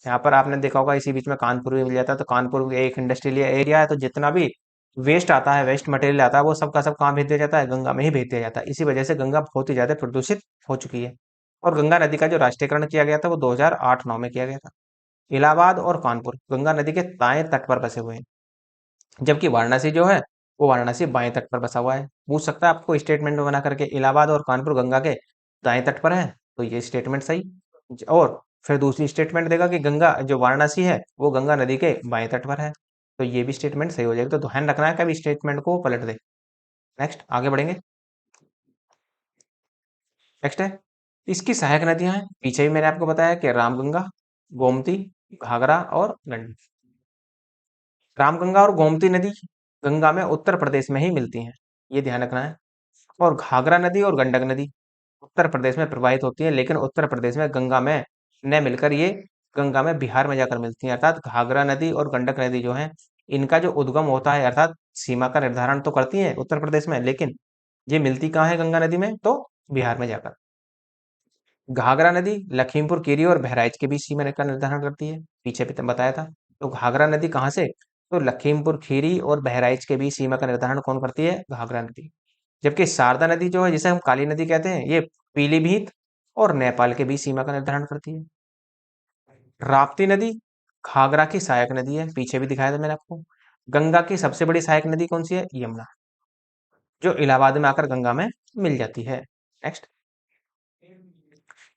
यहाँ पर आपने देखा होगा इसी बीच में कानपुर भी मिल जाता है। तो कानपुर एक इंडस्ट्रियल एरिया है, तो जितना भी वेस्ट आता है, वेस्ट मटेरियल आता है, वो सबका सब कहाँ भेज दिया जाता है, गंगा में ही भेज दिया जाता है। इसी वजह से गंगा बहुत ही ज्यादा प्रदूषित हो चुकी है। और गंगा नदी का जो राष्ट्रीयकरण किया गया था वो 2008-9 में किया गया था। इलाहाबाद और कानपुर गंगा नदी के दाएं तट पर बसे हुए हैं, जबकि वाराणसी जो है वो वाराणसी बाएं तट पर बसा हुआ है। पूछ सकता है आपको स्टेटमेंट में बना करके, इलाहाबाद और कानपुर गंगा के दाएं तट पर है, तो ये स्टेटमेंट सही। और फिर दूसरी स्टेटमेंट देगा कि गंगा जो वाराणसी है वो गंगा नदी के बाएं तट पर है, तो ये भी स्टेटमेंट सही हो जाएगी। तो ध्यान रखना है कभी स्टेटमेंट को पलट दे। नेक्स्ट आगे बढ़ेंगे। नेक्स्ट है, इसकी सहायक नदियां हैं, पीछे भी मैंने आपको बताया कि रामगंगा, गोमती, घाघरा और गंडक। रामगंगा और गोमती नदी गंगा में उत्तर प्रदेश में ही मिलती हैं, ये ध्यान रखना है। और घाघरा नदी और गंडक नदी उत्तर प्रदेश में प्रवाहित होती है, लेकिन उत्तर प्रदेश में गंगा में न मिलकर ये गंगा में बिहार में जाकर मिलती हैं। अर्थात घाघरा नदी और गंडक नदी जो है, इनका जो उद्गम होता है, अर्थात सीमा का निर्धारण तो करती है उत्तर प्रदेश में, लेकिन ये मिलती कहाँ है गंगा नदी में, तो बिहार में जाकर। घाघरा नदी लखीमपुर खीरी और बहराइच के बीच सीमा का निर्धारण करती है, पीछे भी बताया था। तो घाघरा नदी कहाँ से, तो लखीमपुर खीरी और बहराइच के बीच सीमा का निर्धारण कौन करती है, घाघरा नदी। जबकि शारदा नदी जो है, जिसे हम काली नदी कहते हैं, ये पीलीभीत और नेपाल के बीच सीमा का निर्धारण करती है। राप्ती नदी घाघरा की सहायक नदी है, पीछे भी दिखाया था मैंने आपको। गंगा की सबसे बड़ी सहायक नदी कौन सी है? यमुना, जो इलाहाबाद में आकर गंगा में मिल जाती है। नेक्स्ट,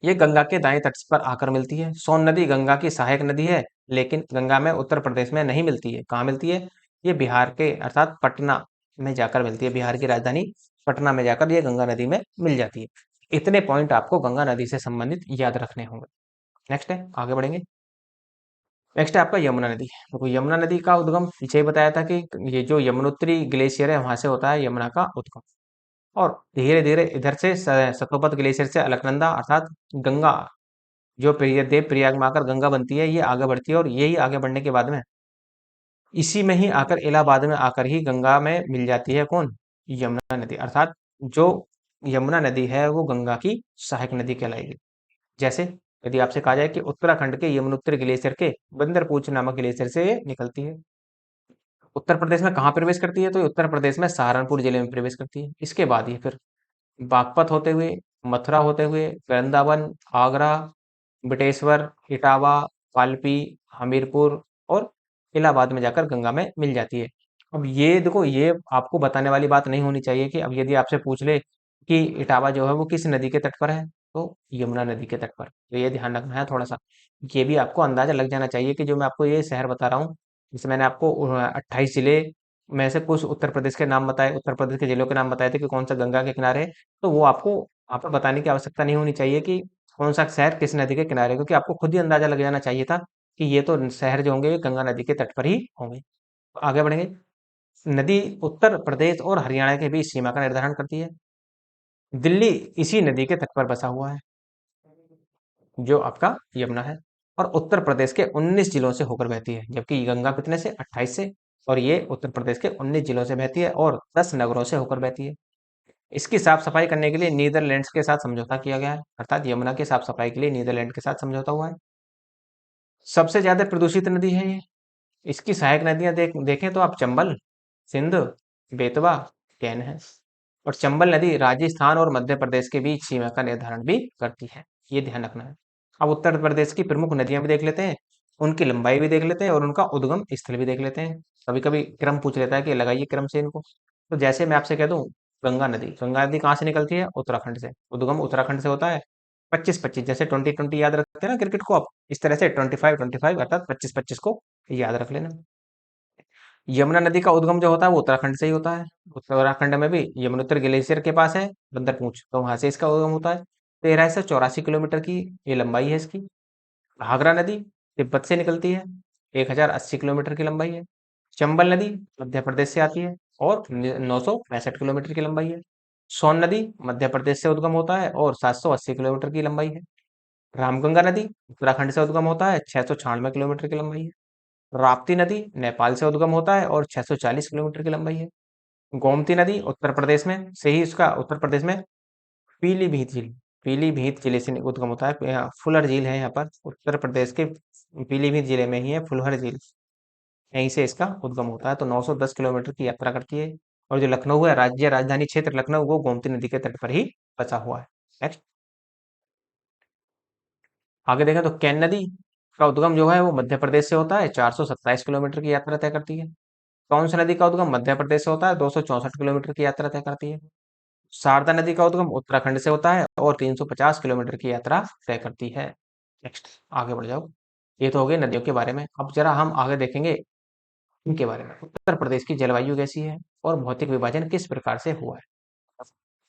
ये गंगा के दाएं तट पर आकर मिलती है। सोन नदी गंगा की सहायक नदी है, लेकिन गंगा में उत्तर प्रदेश में नहीं मिलती है। कहाँ मिलती है? ये बिहार के अर्थात पटना में जाकर मिलती है। बिहार की राजधानी पटना में जाकर ये गंगा नदी में मिल जाती है। इतने पॉइंट आपको गंगा नदी से संबंधित याद रखने होंगे। नेक्स्ट है, आगे बढ़ेंगे। नेक्स्ट है आपका यमुना नदी। देखो यमुना नदी का उद्गम पीछे ही बताया था कि ये जो यमुनोत्री ग्लेशियर है वहां से होता है यमुना का उद्गम। और धीरे धीरे इधर से सतोपत ग्लेशियर से अलकनंदा अर्थात गंगा, जो देव प्रयाग में आकर गंगा बनती है, ये आगे बढ़ती है और यही आगे बढ़ने के बाद में इसी में ही आकर इलाहाबाद में आकर ही गंगा में मिल जाती है कौन? यमुना नदी। अर्थात जो यमुना नदी है वो गंगा की सहायक नदी कहलाएगी। जैसे यदि आपसे कहा जाए कि उत्तराखंड के यमुनोत्री ग्लेशियर के बंदरपूछ नामक ग्लेशियर से ये निकलती है। उत्तर प्रदेश में कहाँ प्रवेश करती है? तो ये उत्तर प्रदेश में सहारनपुर जिले में प्रवेश करती है। इसके बाद ये फिर बागपत होते हुए, मथुरा होते हुए, वृंदावन, आगरा, बटेश्वर, इटावा, कालपी, हमीरपुर और इलाहाबाद में जाकर गंगा में मिल जाती है। अब ये देखो, ये आपको बताने वाली बात नहीं होनी चाहिए कि अब यदि आपसे पूछ ले कि इटावा जो है वो किस नदी के तट पर है, तो यमुना नदी के तट पर। तो ये ध्यान रखना है थोड़ा सा। ये भी आपको अंदाजा लग जाना चाहिए कि जो मैं आपको ये शहर बता रहा हूँ, जिसमें मैंने आपको 28 जिले में से कुछ उत्तर प्रदेश के नाम बताए, उत्तर प्रदेश के जिलों के नाम बताए थे कि कौन सा गंगा के किनारे है। तो वो आपको आपको बताने की आवश्यकता नहीं होनी चाहिए कि कौन सा शहर किस नदी के किनारे है, क्योंकि आपको खुद ही अंदाजा लग जाना चाहिए था कि ये तो शहर जो होंगे ये गंगा नदी के तट पर ही होंगे। तो आगे बढ़ेंगे। नदी उत्तर प्रदेश और हरियाणा के बीच सीमा का निर्धारण करती है। दिल्ली इसी नदी के तट पर बसा हुआ है, जो आपका यमुना है। और उत्तर प्रदेश के 19 जिलों से होकर बहती है, जबकि गंगा कितने से? 28 से। और ये उत्तर प्रदेश के 19 जिलों से बहती है और 10 नगरों से होकर बहती है। इसकी साफ सफाई करने के लिए नीदरलैंड्स के साथ समझौता किया गया है, अर्थात यमुना की साफ सफाई के लिए नीदरलैंड के साथ समझौता हुआ है। सबसे ज्यादा प्रदूषित नदी है ये। इसकी सहायक नदियां देखें तो आप चंबल, सिंध, बेतवा, कैन है। और चंबल नदी राजस्थान और मध्य प्रदेश के बीच सीमा का निर्धारण भी करती है। ये ध्यान रखना है। अब उत्तर प्रदेश की प्रमुख नदियां भी देख लेते हैं, उनकी लंबाई भी देख लेते हैं और उनका उद्गम स्थल भी देख लेते हैं। कभी कभी क्रम पूछ लेता है कि लगाइए क्रम से इनको। तो जैसे मैं आपसे कह दूं, गंगा नदी कहाँ से निकलती है? उत्तराखंड से। उद्गम उत्तराखंड से होता है। 25-25, जैसे 20-20 याद रखते हैं ना क्रिकेट को आप, इस तरह से 25-25 अर्थात 25-25 को याद रख लेना। यमुना नदी का उद्गम जो होता है वो उत्तराखंड से ही होता है। उत्तराखंड में भी यमुनोत्री ग्लेशियर के पास है बंदरपूछ, तो वहां से इसका उद्गम होता है। 1384 किलोमीटर की ये लंबाई है इसकी। घाघरा नदी तिब्बत से निकलती है, 1080 किलोमीटर की लंबाई है। चंबल नदी मध्य प्रदेश से आती है और 965 किलोमीटर की लंबाई है। सोन नदी मध्य प्रदेश से उद्गम होता है और 780 किलोमीटर की लंबाई है। रामगंगा नदी उत्तराखंड से उद्गम होता है, 696 किलोमीटर की लंबाई है। राप्ती नदी नेपाल से उद्गम होता है और 640 किलोमीटर की लंबाई है। गोमती नदी उत्तर प्रदेश में से ही इसका उत्तर प्रदेश में पीलीभीत झील, पीलीभीत जिले से उद्गम होता है। यहाँ फुलर झील है, यहाँ पर उत्तर प्रदेश के पीलीभीत जिले में ही है फुलहर झील, यहीं से इसका उद्गम होता है। तो 910 किलोमीटर की यात्रा करती है। और जो लखनऊ है, राज्य राजधानी क्षेत्र लखनऊ, वो गोमती नदी के तट पर ही बसा हुआ है। नेक्स्ट, आगे देखें तो केन नदी का उद्गम जो है वो मध्य प्रदेश से होता है, 427 किलोमीटर की यात्रा तय करती है। कौन सी नदी का उद्गम मध्य प्रदेश से होता है? 264 किलोमीटर की यात्रा तय करती है। शारदा नदी का उद्गम उत्तराखंड से होता है और 350 किलोमीटर की यात्रा तय करती है। नेक्स्ट, आगे बढ़ जाओ। ये तो हो गए नदियों के बारे में। अब जरा हम आगे देखेंगे इनके बारे में। उत्तर प्रदेश की जलवायु कैसी है और भौतिक विभाजन किस प्रकार से हुआ है?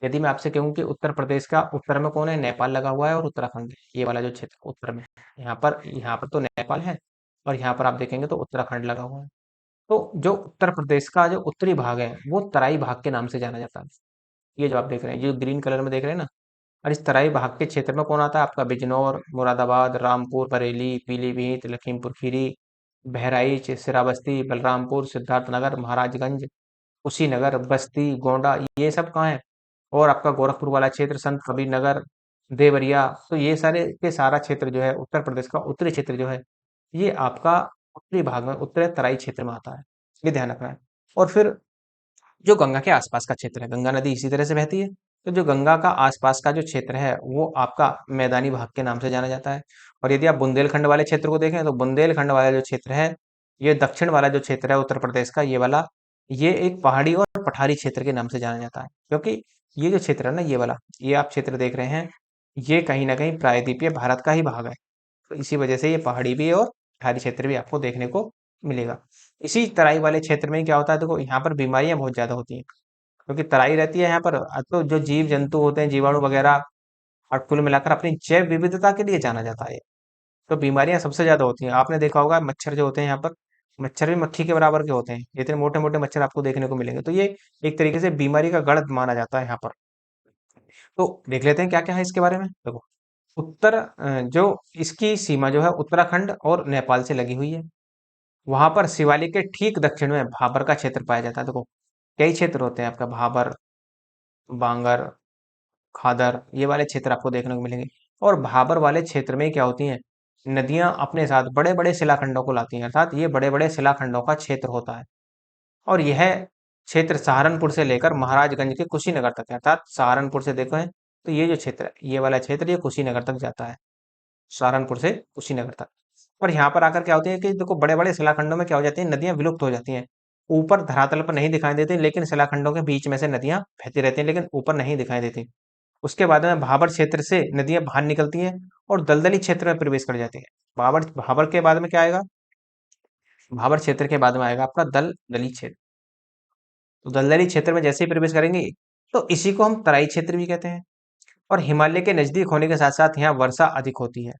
यदि मैं आपसे कहूं कि उत्तर प्रदेश का उत्तर में कौन है? नेपाल लगा हुआ है और उत्तराखंड है। ये वाला जो क्षेत्र उत्तर में है, यहाँ पर तो नेपाल है और यहाँ पर आप देखेंगे तो उत्तराखंड लगा हुआ है। तो जो उत्तर प्रदेश का जो उत्तरी भाग है वो तराई भाग के नाम से जाना जाता है। ये जो आप देख रहे हैं, ये ग्रीन कलर में देख रहे हैं ना, और इस तराई भाग के क्षेत्र में कौन आता है? आपका बिजनौर, मुरादाबाद, रामपुर, बरेली, पीलीभीत, लखीमपुर खीरी, बहराइच, श्रावस्ती, बलरामपुर, सिद्धार्थनगर, महाराजगंज, कुशीनगर, बस्ती, गोंडा, ये सब कहाँ है? और आपका गोरखपुर वाला क्षेत्र, संत कबीर नगर, देवरिया, तो ये सारे के सारा क्षेत्र जो है उत्तर प्रदेश का उत्तरी क्षेत्र जो है, ये आपका उत्तरी भाग में उत्तरी तराई क्षेत्र में आता है। ये ध्यान रखना है। और फिर जो गंगा के आसपास का क्षेत्र है, गंगा नदी इसी तरह से बहती है। तो जो गंगा का आसपास का जो क्षेत्र है वो आपका मैदानी भाग के नाम से जाना जाता है। और यदि आप बुंदेलखंड वाले क्षेत्र को देखें तो बुंदेलखंड वाला जो क्षेत्र है, ये दक्षिण वाला जो क्षेत्र है उत्तर प्रदेश का, ये वाला, ये एक पहाड़ी और पठारी क्षेत्र के नाम से जाना जाता है। क्योंकि ये जो क्षेत्र है ना, ये वाला, ये आप क्षेत्र देख रहे हैं, ये कहीं ना कहीं प्रायद्वीपीय भारत का ही भाग है। तो इसी वजह से ये पहाड़ी भी और पठारी क्षेत्र भी आपको देखने को मिलेगा। इसी तराई वाले क्षेत्र में क्या होता है, देखो यहाँ पर बीमारियां बहुत ज्यादा होती हैं, क्योंकि तराई रहती है यहाँ पर। तो जो जीव जंतु होते हैं, जीवाणु वगैरह, और कुल मिलाकर अपनी जैव विविधता के लिए जाना जाता है। तो बीमारियां सबसे ज्यादा होती हैं। आपने देखा होगा मच्छर जो होते हैं यहाँ पर, मच्छर भी मक्खी के बराबर के होते हैं, इतने मोटे मोटे मच्छर आपको देखने को मिलेंगे। तो ये एक तरीके से बीमारी का गढ़ माना जाता है यहाँ पर। तो देख लेते हैं क्या क्या है इसके बारे में। देखो, जो इसकी सीमा जो है उत्तराखंड और नेपाल से लगी हुई है। वहां पर शिवालिक के ठीक दक्षिण में भाबर का क्षेत्र पाया जाता है। देखो, कई क्षेत्र होते हैं आपका, भाबर, बांगर, खादर, ये वाले क्षेत्र आपको देखने को मिलेंगे। और भाबर वाले क्षेत्र में क्या होती हैं, नदियां अपने साथ बड़े बड़े शिलाखंडों को लाती हैं, अर्थात ये बड़े बड़े शिलाखंडों का क्षेत्र होता है। और यह क्षेत्र सहारनपुर से लेकर महाराजगंज के कुशीनगर तक है। अर्थात सहारनपुर से देखो है, तो ये जो क्षेत्र है, ये वाला क्षेत्र, ये कुशीनगर तक जाता है, सहारनपुर से कुशीनगर तक। और यहाँ पर आकर क्या होती है कि देखो, बड़े बड़े शिलाखंडों में क्या हो जाती है, नदियां विलुप्त हो जाती हैं। ऊपर धरातल पर नहीं दिखाई देती, लेकिन शिलाखंडों के बीच में से नदियां बहती रहती हैं, लेकिन ऊपर नहीं दिखाई देती। उसके बाद में भाबर क्षेत्र से नदियां बाहर निकलती हैं और दलदली क्षेत्र में प्रवेश कर जाती हैं। भाबर भाबर के बाद में क्या आएगा, भाबर क्षेत्र के बाद में आएगा आपका दलदली क्षेत्र। तो दलदली क्षेत्र में जैसे ही प्रवेश करेंगे, तो इसी को हम तराई क्षेत्र भी कहते हैं। और हिमालय के नजदीक होने के साथ साथ यहाँ वर्षा अधिक होती है।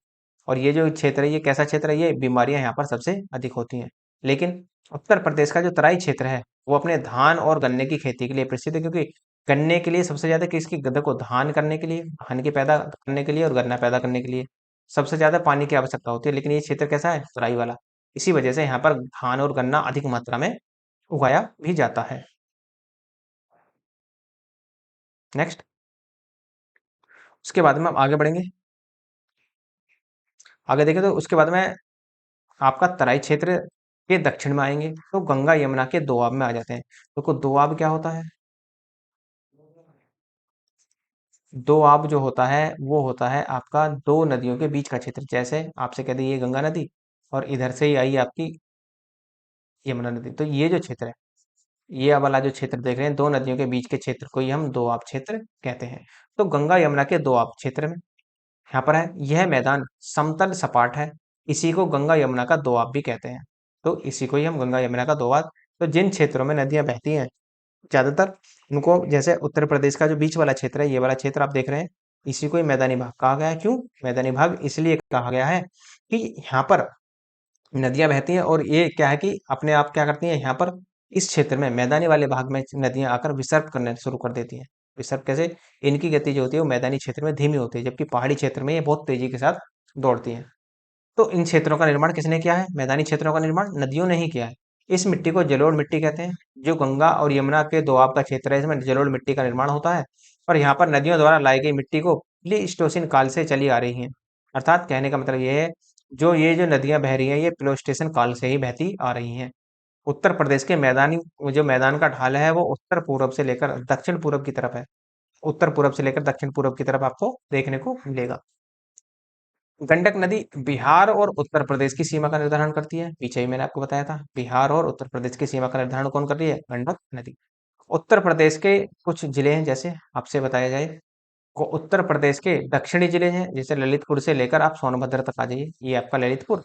और ये जो क्षेत्र है, ये कैसा क्षेत्र है, ये बीमारियां यहाँ पर सबसे अधिक होती हैं। लेकिन उत्तर प्रदेश का जो तराई क्षेत्र है, वो अपने धान और गन्ने की खेती के लिए प्रसिद्ध है। क्योंकि गन्ने के लिए सबसे ज्यादा किसकी, गन्ने को धान करने के लिए, धान की पैदा करने के लिए और गन्ना पैदा करने के लिए सबसे ज्यादा पानी की आवश्यकता होती है। लेकिन ये क्षेत्र कैसा है, तराई वाला। इसी वजह से यहाँ पर धान और गन्ना अधिक मात्रा में उगाया भी जाता है। नेक्स्ट, उसके बाद में हम आगे बढ़ेंगे। आगे देखें तो उसके बाद में आपका तराई क्षेत्र के दक्षिण में आएंगे, तो गंगा यमुना के दोआब में आ जाते हैं। तो दोआब क्या होता है, दोआब जो होता है वो होता है आपका दो नदियों के बीच का क्षेत्र। जैसे आपसे कह दी ये गंगा नदी, और इधर से ही आई आपकी यमुना नदी, तो ये जो क्षेत्र है, ये वाला जो क्षेत्र देख रहे हैं, दो नदियों के बीच के क्षेत्र को ही हम दोआब क्षेत्र कहते हैं। तो गंगा यमुना के दोआब क्षेत्र में यहाँ पर है, यह मैदान समतल सपाट है, इसी को गंगा यमुना का दोआब भी कहते हैं। तो इसी को ही हम गंगा यमुना का दोआब। तो जिन क्षेत्रों में नदियां बहती हैं, ज्यादातर उनको, जैसे उत्तर प्रदेश का जो बीच वाला क्षेत्र है, ये वाला क्षेत्र आप देख रहे हैं, इसी को ही मैदानी भाग कहा गया है। क्यों मैदानी भाग, इसलिए कहा गया है कि यहाँ पर नदियां बहती हैं, और ये क्या है कि अपने आप क्या करती हैं, यहाँ पर इस क्षेत्र में मैदानी वाले भाग में नदियां आकर विसर्ग करने शुरू कर देती हैं। विसर्ग कैसे, इनकी गति जो होती है वो मैदानी क्षेत्र में धीमी होती है, जबकि पहाड़ी क्षेत्र में ये बहुत तेजी के साथ दौड़ती हैं। तो इन क्षेत्रों का निर्माण किसने किया है, मैदानी क्षेत्रों का निर्माण नदियों ने ही किया है। इस मिट्टी को जलोढ़ मिट्टी कहते हैं। जो गंगा और यमुना के दोआब का क्षेत्र है, इसमें जलोढ़ मिट्टी का निर्माण होता है। और यहाँ पर नदियों द्वारा लाई गई मिट्टी को प्लीस्टोसिन काल से चली आ रही है। अर्थात कहने का मतलब ये है, ये जो नदियां बह रही हैं, ये प्लीस्टोसिन काल से ही बहती आ रही हैं। उत्तर प्रदेश के मैदानी, जो मैदान का ढाल है, वो उत्तर पूर्व से लेकर दक्षिण पूर्व की तरफ है। उत्तर पूर्व से लेकर दक्षिण पूर्व की तरफ आपको देखने को मिलेगा। गंडक नदी बिहार और उत्तर प्रदेश की सीमा का निर्धारण करती है। पीछे ही मैंने आपको बताया था, बिहार और उत्तर प्रदेश की सीमा का निर्धारण कौन कर रही है, गंडक नदी। उत्तर प्रदेश के कुछ जिले हैं, जैसे आपसे बताया जाए, को उत्तर प्रदेश के दक्षिणी जिले हैं, जैसे ललितपुर से लेकर आप सोनभद्र तक आ जाइए, ये आपका ललितपुर,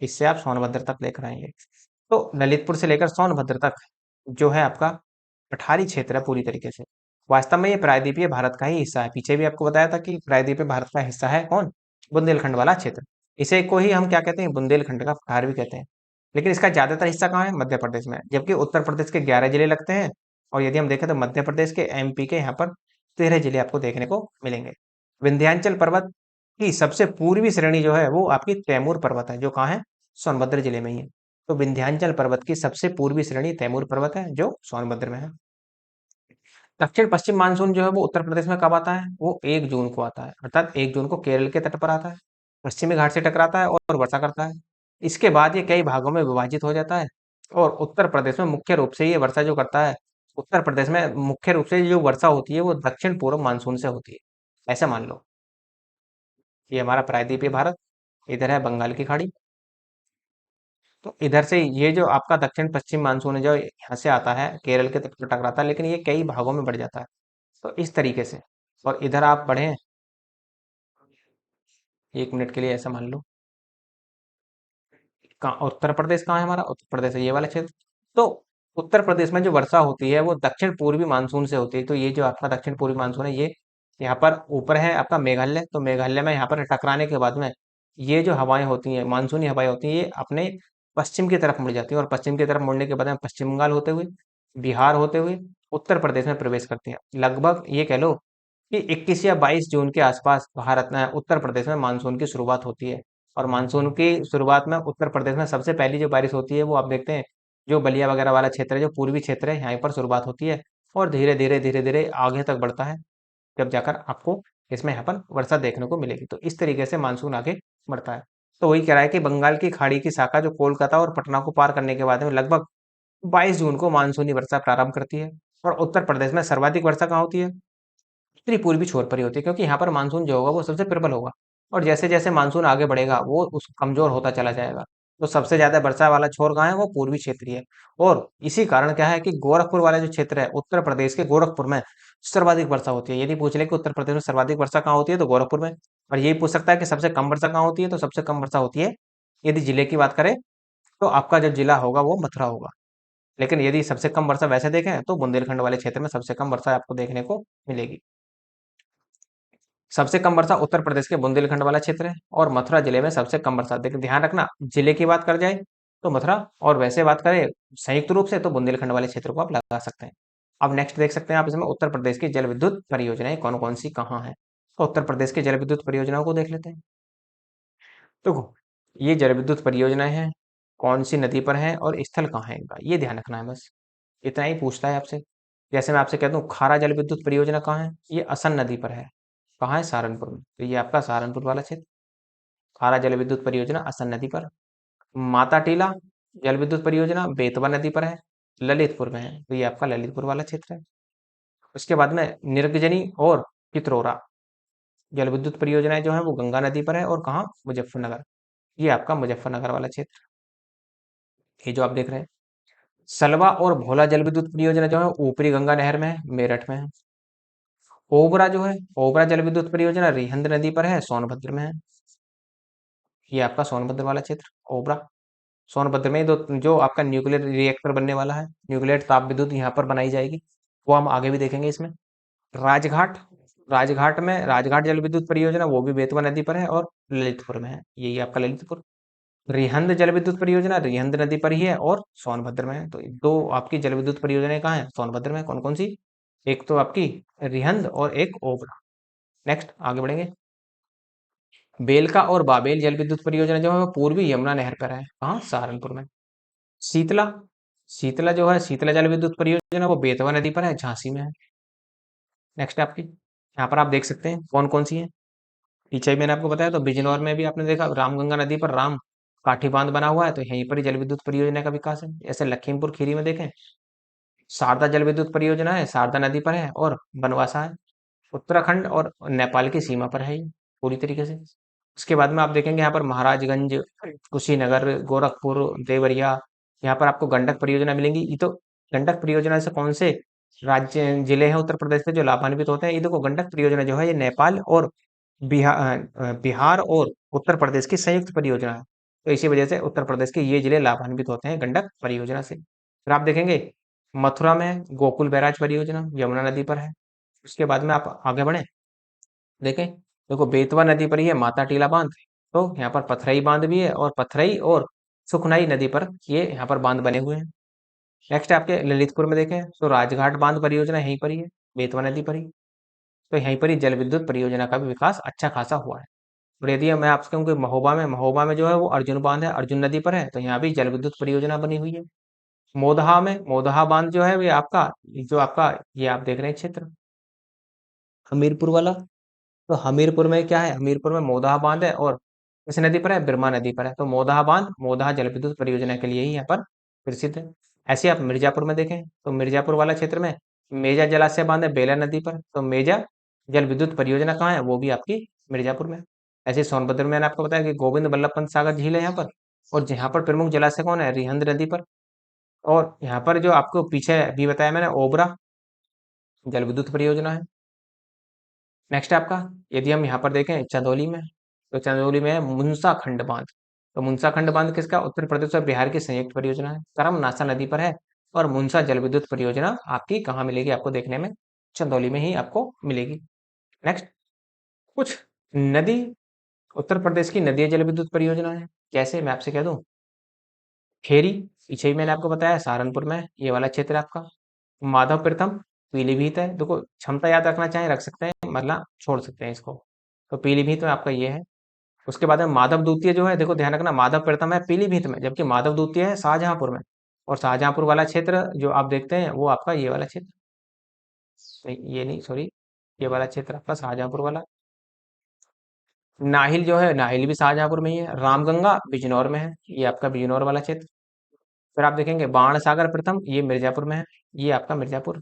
इससे आप सोनभद्र तक लेकर आएंगे। तो ललितपुर से लेकर सोनभद्र तक जो है आपका पठारी क्षेत्र है पूरी तरीके से। वास्तव में ये प्रायद्वीपीय भारत का ही हिस्सा है। पीछे भी आपको बताया था कि प्रायद्वीपीय भारत का हिस्सा है कौन, बुंदेलखंड वाला क्षेत्र। इसे को ही हम क्या कहते हैं, बुंदेलखंड का पठार भी कहते हैं। लेकिन इसका ज्यादातर हिस्सा कहाँ है, मध्य प्रदेश में है। जबकि उत्तर प्रदेश के 11 जिले लगते हैं, और यदि हम देखें तो मध्य प्रदेश के, एमपी के यहाँ पर 13 जिले आपको देखने को मिलेंगे। विंध्याचल पर्वत की सबसे पूर्वी श्रेणी जो है वो आपकी तैमूर पर्वत है, जो कहाँ है, सोनभद्र जिले में ही है। तो विंध्याचल पर्वत की सबसे पूर्वी श्रेणी तैमूर पर्वत है, जो सोनभद्र में है। दक्षिण पश्चिम मानसून जो है वो उत्तर प्रदेश में कब आता है, वो 1 जून को आता है। अर्थात 1 जून को केरल के तट पर आता है, पश्चिमी घाट से टकराता है और वर्षा करता है। इसके बाद ये कई भागों में विभाजित हो जाता है, और उत्तर प्रदेश में मुख्य रूप से ये वर्षा जो करता है, उत्तर प्रदेश में मुख्य रूप से जो वर्षा होती है वो दक्षिण पूर्व मानसून से होती है, ऐसा मान लो। ये हमारा प्रायद्वीपीय भारत, इधर है बंगाल की खाड़ी। तो इधर से ये जो आपका दक्षिण पश्चिम मानसून है जो यहाँ से आता है केरल के तट पर टकराता है, लेकिन ये कई भागों में बढ़ जाता है। तो इस तरीके से, और इधर आप बढ़े 1 मिनट के लिए, ऐसा मान लो। कहाँ उत्तर प्रदेश कहाँ है हमारा? उत्तर प्रदेश है ये वाला क्षेत्र। तो उत्तर प्रदेश में जो वर्षा होती है वो दक्षिण पूर्वी मानसून से होती है। तो ये जो आपका दक्षिण पूर्वी मानसून है ये यहाँ पर ऊपर है आपका मेघालय। तो मेघालय में यहाँ पर टकराने के बाद में ये जो हवाएं होती हैं, मानसूनी हवाएं होती हैं, ये अपने पश्चिम की तरफ मुड़ जाती हैं, और पश्चिम की तरफ मुड़ने के बाद में पश्चिम बंगाल होते हुए, बिहार होते हुए उत्तर प्रदेश में प्रवेश करती हैं। लगभग ये कह लो कि 21 या 22 जून के आसपास भारत में उत्तर प्रदेश में मानसून की शुरुआत होती है। और मानसून की शुरुआत में उत्तर प्रदेश में सबसे पहली जो बारिश होती है वो आप देखते हैं, जो बलिया वगैरह वाला क्षेत्र है, जो पूर्वी क्षेत्र है, यहाँ पर शुरुआत होती है और धीरे धीरे आगे तक बढ़ता है, जब जाकर आपको इसमें यहाँ पर वर्षा देखने को मिलेगी। तो इस तरीके से मानसून आगे बढ़ता है। तो वही कह रहा है कि बंगाल की खाड़ी की शाखा जो कोलकाता और पटना को पार करने के बाद में लगभग 22 जून को मानसूनी वर्षा प्रारंभ करती है। और उत्तर प्रदेश में सर्वाधिक वर्षा कहाँ होती है? उत्तरी पूर्वी छोर पर ही होती है, क्योंकि यहाँ पर मानसून जो होगा वो सबसे प्रबल होगा। और जैसे जैसे मानसून आगे बढ़ेगा वो उस कमजोर होता चला जाएगा। तो सबसे ज्यादा वर्षा वाला छोर कहाँ है? वो पूर्वी क्षेत्रीय है। और इसी कारण क्या है कि गोरखपुर वाला जो क्षेत्र है उत्तर प्रदेश के, गोरखपुर में सर्वाधिक वर्षा होती है। यदि पूछ ले कि उत्तर प्रदेश में सर्वाधिक वर्षा कहाँ होती है, तो गोरखपुर में। और यही पूछ सकता है कि सबसे कम वर्षा कहाँ होती है, तो सबसे कम वर्षा होती है, यदि जिले की बात करें, तो आपका जो जिला होगा वो मथुरा होगा। लेकिन यदि सबसे कम वर्षा वैसे देखें तो बुंदेलखंड वाले क्षेत्र में सबसे कम वर्षा आपको देखने को मिलेगी। सबसे कम वर्षा उत्तर प्रदेश के बुंदेलखंड वाला क्षेत्र है, और मथुरा जिले में सबसे कम वर्षा। लेकिन ध्यान रखना, जिले की बात कर जाए तो मथुरा, और वैसे बात करें संयुक्त रूप से तो बुंदेलखंड वाले क्षेत्र को आप लगा सकते हैं। अब नेक्स्ट देख सकते हैं आप इसमें उत्तर प्रदेश की जल विद्युत परियोजनाएं कौन कौन सी कहाँ है। तो उत्तर प्रदेश की जल विद्युत परियोजनाओं को देख लेते हैं। देखो, ये जल विद्युत परियोजनाएं हैं, कौन सी नदी पर है और स्थल कहाँ है इनका, ये ध्यान रखना है बस। इतना ही पूछता है आपसे। जैसे मैं आपसे कहता हूँ खारा जल विद्युत परियोजना कहाँ है, ये असन नदी पर है। कहाँ है? सहारनपुर में। तो ये आपका सहारनपुर वाला क्षेत्र, खारा जल विद्युत परियोजना असन नदी पर। माता टीला जल विद्युत परियोजना बेतवा नदी पर है, ललितपुर में है। तो ये आपका ललितपुर वाला क्षेत्र है। उसके बाद में निर्गजनी और पित्रोरा जल विद्युत परियोजनाएं जो है वो गंगा नदी पर है, और कहाँ? मुजफ्फरनगर। ये आपका मुजफ्फरनगर वाला क्षेत्र, ये जो आप देख रहे हैं। सलवा और भोला जल विद्युत परियोजना जो है ऊपरी गंगा नहर में है, मेरठ में है। ओबरा जो है, ओबरा जल विद्युत परियोजना रिहंद नदी पर है, सोनभद्र में है। ये आपका सोनभद्र वाला क्षेत्र, ओबरा। सोनभद्र में जो आपका न्यूक्लियर रिएक्टर बनने वाला है, न्यूक्लियर ताप विद्युत यहाँ पर बनाई जाएगी, वो हम आगे भी देखेंगे इसमें। राजघाट, राजघाट जल विद्युत परियोजना वो भी बेतवा नदी पर है और ललितपुर में है, यही आपका ललितपुर। रिहंद जल विद्युत परियोजना रिहंद नदी पर ही है और सोनभद्र में है। तो दो आपकी जल विद्युत परियोजनाएं कहाँ है? सोनभद्र में। कौन कौन सी? एक तो आपकी रिहंद और एक ओबरा। नेक्स्ट आगे बढ़ेंगे। बेलका और बाबेल जल विद्युत परियोजना जो है वो पूर्वी यमुना नहर पर है, कहाँ? सहारनपुर में। शीतला, शीतला जो है, शीतला जल विद्युत परियोजना वो बेतवा नदी पर है, झांसी में है। नेक्स्ट आपकी यहाँ पर आप देख सकते हैं कौन कौन सी है। पीछे भी मैंने आपको बताया, तो बिजनौर में भी आपने देखा रामगंगा नदी पर राम काठी बांध बना हुआ है, तो यहीं पर ही जल विद्युत परियोजना का विकास है। ऐसे लखीमपुर खीरी में देखें, शारदा जल विद्युत परियोजना है, शारदा नदी पर है और बनवासा है। उत्तराखंड और नेपाल की सीमा पर है ये पूरी तरीके से। उसके बाद में आप देखेंगे यहाँ पर महाराजगंज, कुशीनगर, गोरखपुर, देवरिया, यहाँ पर आपको गंडक परियोजना मिलेंगी। ये तो गंडक परियोजना से कौन से राज्य जिले हैं उत्तर प्रदेश से जो लाभान्वित होते हैं? ये देखो, गंडक परियोजना जो है ये नेपाल और बिहार और उत्तर प्रदेश की संयुक्त परियोजना है। तो इसी वजह से उत्तर प्रदेश के ये जिले लाभान्वित होते हैं गंडक परियोजना से। फिर आप देखेंगे मथुरा में गोकुल बैराज परियोजना यमुना नदी पर है। उसके बाद में आप आगे बढ़े, देखें, देखो बेतवा नदी पर ही है माता टीला बांध। तो यहाँ पर पथरई बांध भी है, और पथरई और सुखनाई नदी पर ये यहाँ पर बांध बने हुए हैं। नेक्स्ट आपके ललितपुर में देखें तो राजघाट बांध परियोजना यहीं पर ही है, बेतवा नदी पर ही। तो यहीं पर ही जल विद्युत परियोजना का भी विकास अच्छा खासा हुआ है। और यदि मैं आपसे कहूँ कि महोबा में जो है वो अर्जुन बांध है, अर्जुन नदी पर है, तो यहाँ भी जल विद्युत परियोजना बनी हुई है। मोदहा बांध जो है वो आपका ये आप देख रहे हैं क्षेत्र हमीरपुर वाला। तो हमीरपुर में क्या है? हमीरपुर में मोदहा बांध है, और किस नदी पर है? बिरमा नदी पर है। तो मोदहा बांध मोदहा जल विद्युत परियोजना के लिए ही यहाँ पर प्रसिद्ध है। ऐसे आप मिर्जापुर में देखें तो मिर्जापुर वाला क्षेत्र में मेजा जलाशय बांध है बेला नदी पर, तो मेजा जल विद्युत परियोजना कहाँ है, वो भी आपकी मिर्जापुर में। ऐसे सोनभद्र में मैंने आपको बताया कि गोविंद बल्लभ पंत सागर झील है यहाँ पर, और यहाँ पर प्रमुख जलाशय कौन है, रिहंद नदी पर। और यहाँ पर जो आपको पीछे भी बताया मैंने ओबरा जल विद्युत परियोजना है। नेक्स्ट आपका, यदि हम यहाँ पर देखें चंदौली में, तो चंदौली में है मुंसा खंड बांध। तो मुंसा खंड बांध किसका, उत्तर प्रदेश और बिहार की संयुक्त परियोजना है, करमनासा नदी पर है। और मुंसा जल विद्युत परियोजना आपकी कहाँ मिलेगी, आपको देखने में चंदौली में ही आपको मिलेगी। नेक्स्ट, कुछ नदी उत्तर प्रदेश की नदी जल विद्युत परियोजना है, कैसे मैं आपसे कह दूं। खेरी, पीछे ही मैंने आपको बताया सहारनपुर में, ये वाला क्षेत्र है आपका। माधव प्रथम पीलीभीत है, देखो क्षमता याद रखना चाहें रख सकते हैं, मतलब छोड़ सकते हैं इसको। तो पीलीभीत में आपका ये है। उसके बाद में माधव द्वितीय जो है, देखो ध्यान रखना, माधव प्रथम है पीलीभीत में, जबकि माधव द्वितीय है शाहजहांपुर में। और शाहजहांपुर वाला क्षेत्र जो आप देखते हैं वो आपका ये वाला क्षेत्र, नहीं ये नहीं, सॉरी, ये वाला क्षेत्र आपका शाहजहांपुर वाला। नाहिल जो है, नाहिल भी शाहजहांपुर में ही है। रामगंगा बिजनौर में है, ये आपका बिजनौर वाला क्षेत्र। फिर आप देखेंगे बाणसागर प्रथम, ये मिर्जापुर में है, ये आपका मिर्जापुर।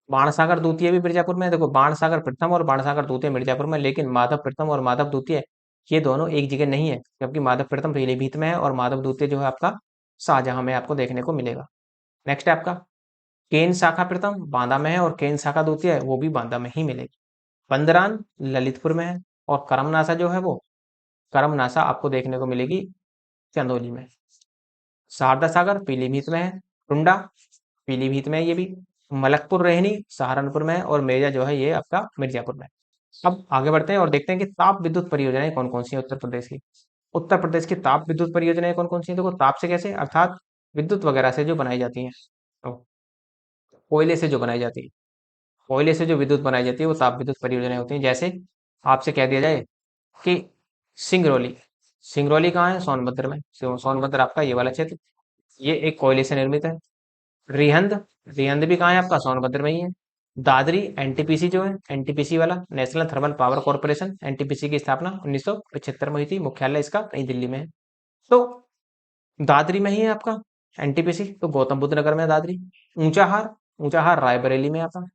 बाणसागर द्वितीय भी मिर्जापुर में है, देखो बाणसागर प्रथम और बाणसागर द्वितीय मिर्जापुर में, लेकिन माधव प्रथम और माधव द्वितीय ये दोनों एक जगह नहीं है, जबकि माधव प्रथम पीलीभीत में है और माधव द्वितीय जो है आपका शाहजहां में आपको देखने को मिलेगा। नेक्स्ट है आपका केन शाखा प्रथम बांदा में है, और केन शाखा द्वितीय है वो भी बांदा में ही मिलेगी। पंदरान ललितपुर में है, और करमनासा जो है वो करमनासा आपको देखने को मिलेगी चंदौली में। शारदा सागर पीलीभीत में है, टुंडा पीलीभीत में है ये भी, मलकपुर रेहनी सहारनपुर में है, और मेजा जो है ये आपका मिर्जापुर में है। अब आगे बढ़ते हैं और देखते हैं कि ताप विद्युत परियोजनाएं कौन कौन सी है उत्तर प्रदेश की। उत्तर प्रदेश की ताप विद्युत परियोजनाएं कौन कौन सी है, देखो ताप से कैसे, अर्थात विद्युत वगैरह से जो बनाई जाती है, तो कोयले से जो बनाई जाती है, कोयले से जो विद्युत बनाई जाती है वो ताप विद्युत परियोजनाएं होती हैं। जैसे आपसे कह दिया जाए कि सिंगरौली, सिंगरौली कहाँ है, सोनभद्र में, सोनभद्र आपका ये वाला क्षेत्र, ये एक कोयले से निर्मित है। रिहंद, रिहंद भी कहाँ है आपका, सोनभद्र में ही है। दादरी एनटीपीसी जो है, एनटीपीसी वाला national thermal power corporation, NTPC की स्थापना 1975 में हुई थी, मुख्यालय इसका नई दिल्ली में है। तो दादरी में ही है आपका एनटीपीसी, तो गौतम बुद्ध नगर में है दादरी। ऊंचाहार, ऊंचाहार रायबरेली में आता है।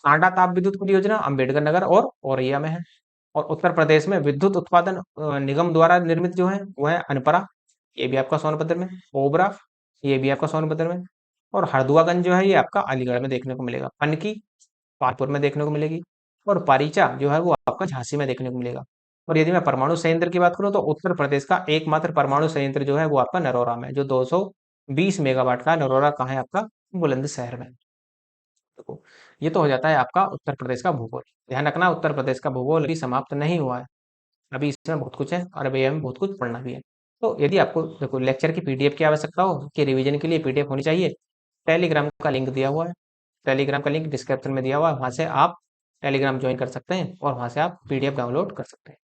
सांडा ताप विद्युत परियोजना अंबेडकर नगर और औरैया में है। और उत्तर प्रदेश में विद्युत उत्पादन निगम द्वारा निर्मित जो है वो है अनपरा, ये भी आपका सोनभद्र में। ओबरा, ये भी आपका सोनभद्र में। और हरदुआगंज जो है ये आपका अलीगढ़ में देखने को मिलेगा। पनकी कानपुर में देखने को मिलेगी। और पारीचा जो है वो आपका झांसी में देखने को मिलेगा। और यदि मैं परमाणु संयंत्र की बात करूं तो उत्तर प्रदेश का एकमात्र परमाणु संयंत्र जो है वो आपका नरोरा में, जो 220 मेगावाट का। नरोरा कहाँ है आपका, बुलंदशहर में। देखो, ये तो हो जाता है आपका उत्तर प्रदेश का भूगोल। ध्यान रखना उत्तर प्रदेश का भूगोल अभी समाप्त नहीं हुआ है, अभी इसमें बहुत कुछ है और अभी हमें बहुत कुछ पढ़ना भी है। तो यदि आपको देखो लेक्चर की पीडीएफ की आवश्यकता हो कि रिवीजन के लिए पीडीएफ होनी चाहिए, टेलीग्राम का लिंक दिया हुआ है, टेलीग्राम का लिंक डिस्क्रिप्शन में दिया हुआ है, वहां से आप टेलीग्राम ज्वाइन कर सकते हैं और वहां से आप पीडीएफ डाउनलोड कर सकते हैं।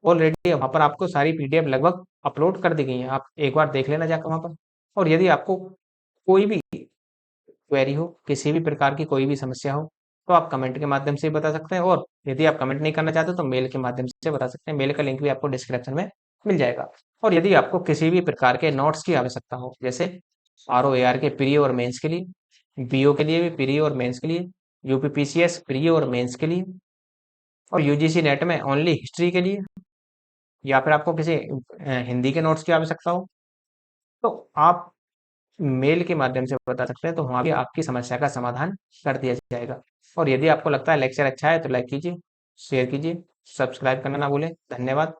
ऑलरेडी वहां पर आपको सारी पीडीएफ लगभग अपलोड कर दी गई है, आप एक बार देख लेना जाकर वहां पर। और यदि आपको कोई भी क्वेरी हो, किसी भी प्रकार की कोई भी समस्या हो, तो आप कमेंट के माध्यम से बता सकते हैं। और यदि आप कमेंट नहीं करना चाहते तो मेल के माध्यम से बता सकते हैं, मेल का लिंक भी आपको डिस्क्रिप्शन में मिल जाएगा। और यदि आपको किसी भी प्रकार के नोट्स की आवश्यकता हो, जैसे ROAR के प्री और मेंस के लिए, बीओ के लिए भी प्री और मेंस के लिए, यूपीपीसीएस प्री और मेंस के लिए, और यूजीसी नेट में ओनली हिस्ट्री के लिए, या फिर आपको किसी हिंदी के नोट्स की आवश्यकता हो, तो आप मेल के माध्यम से बता सकते हैं, तो वहाँ भी आपकी समस्या का समाधान कर दिया जाएगा। और यदि आपको लगता है लेक्चर अच्छा है तो लाइक कीजिए, शेयर कीजिए, सब्सक्राइब करना ना भूलें। धन्यवाद।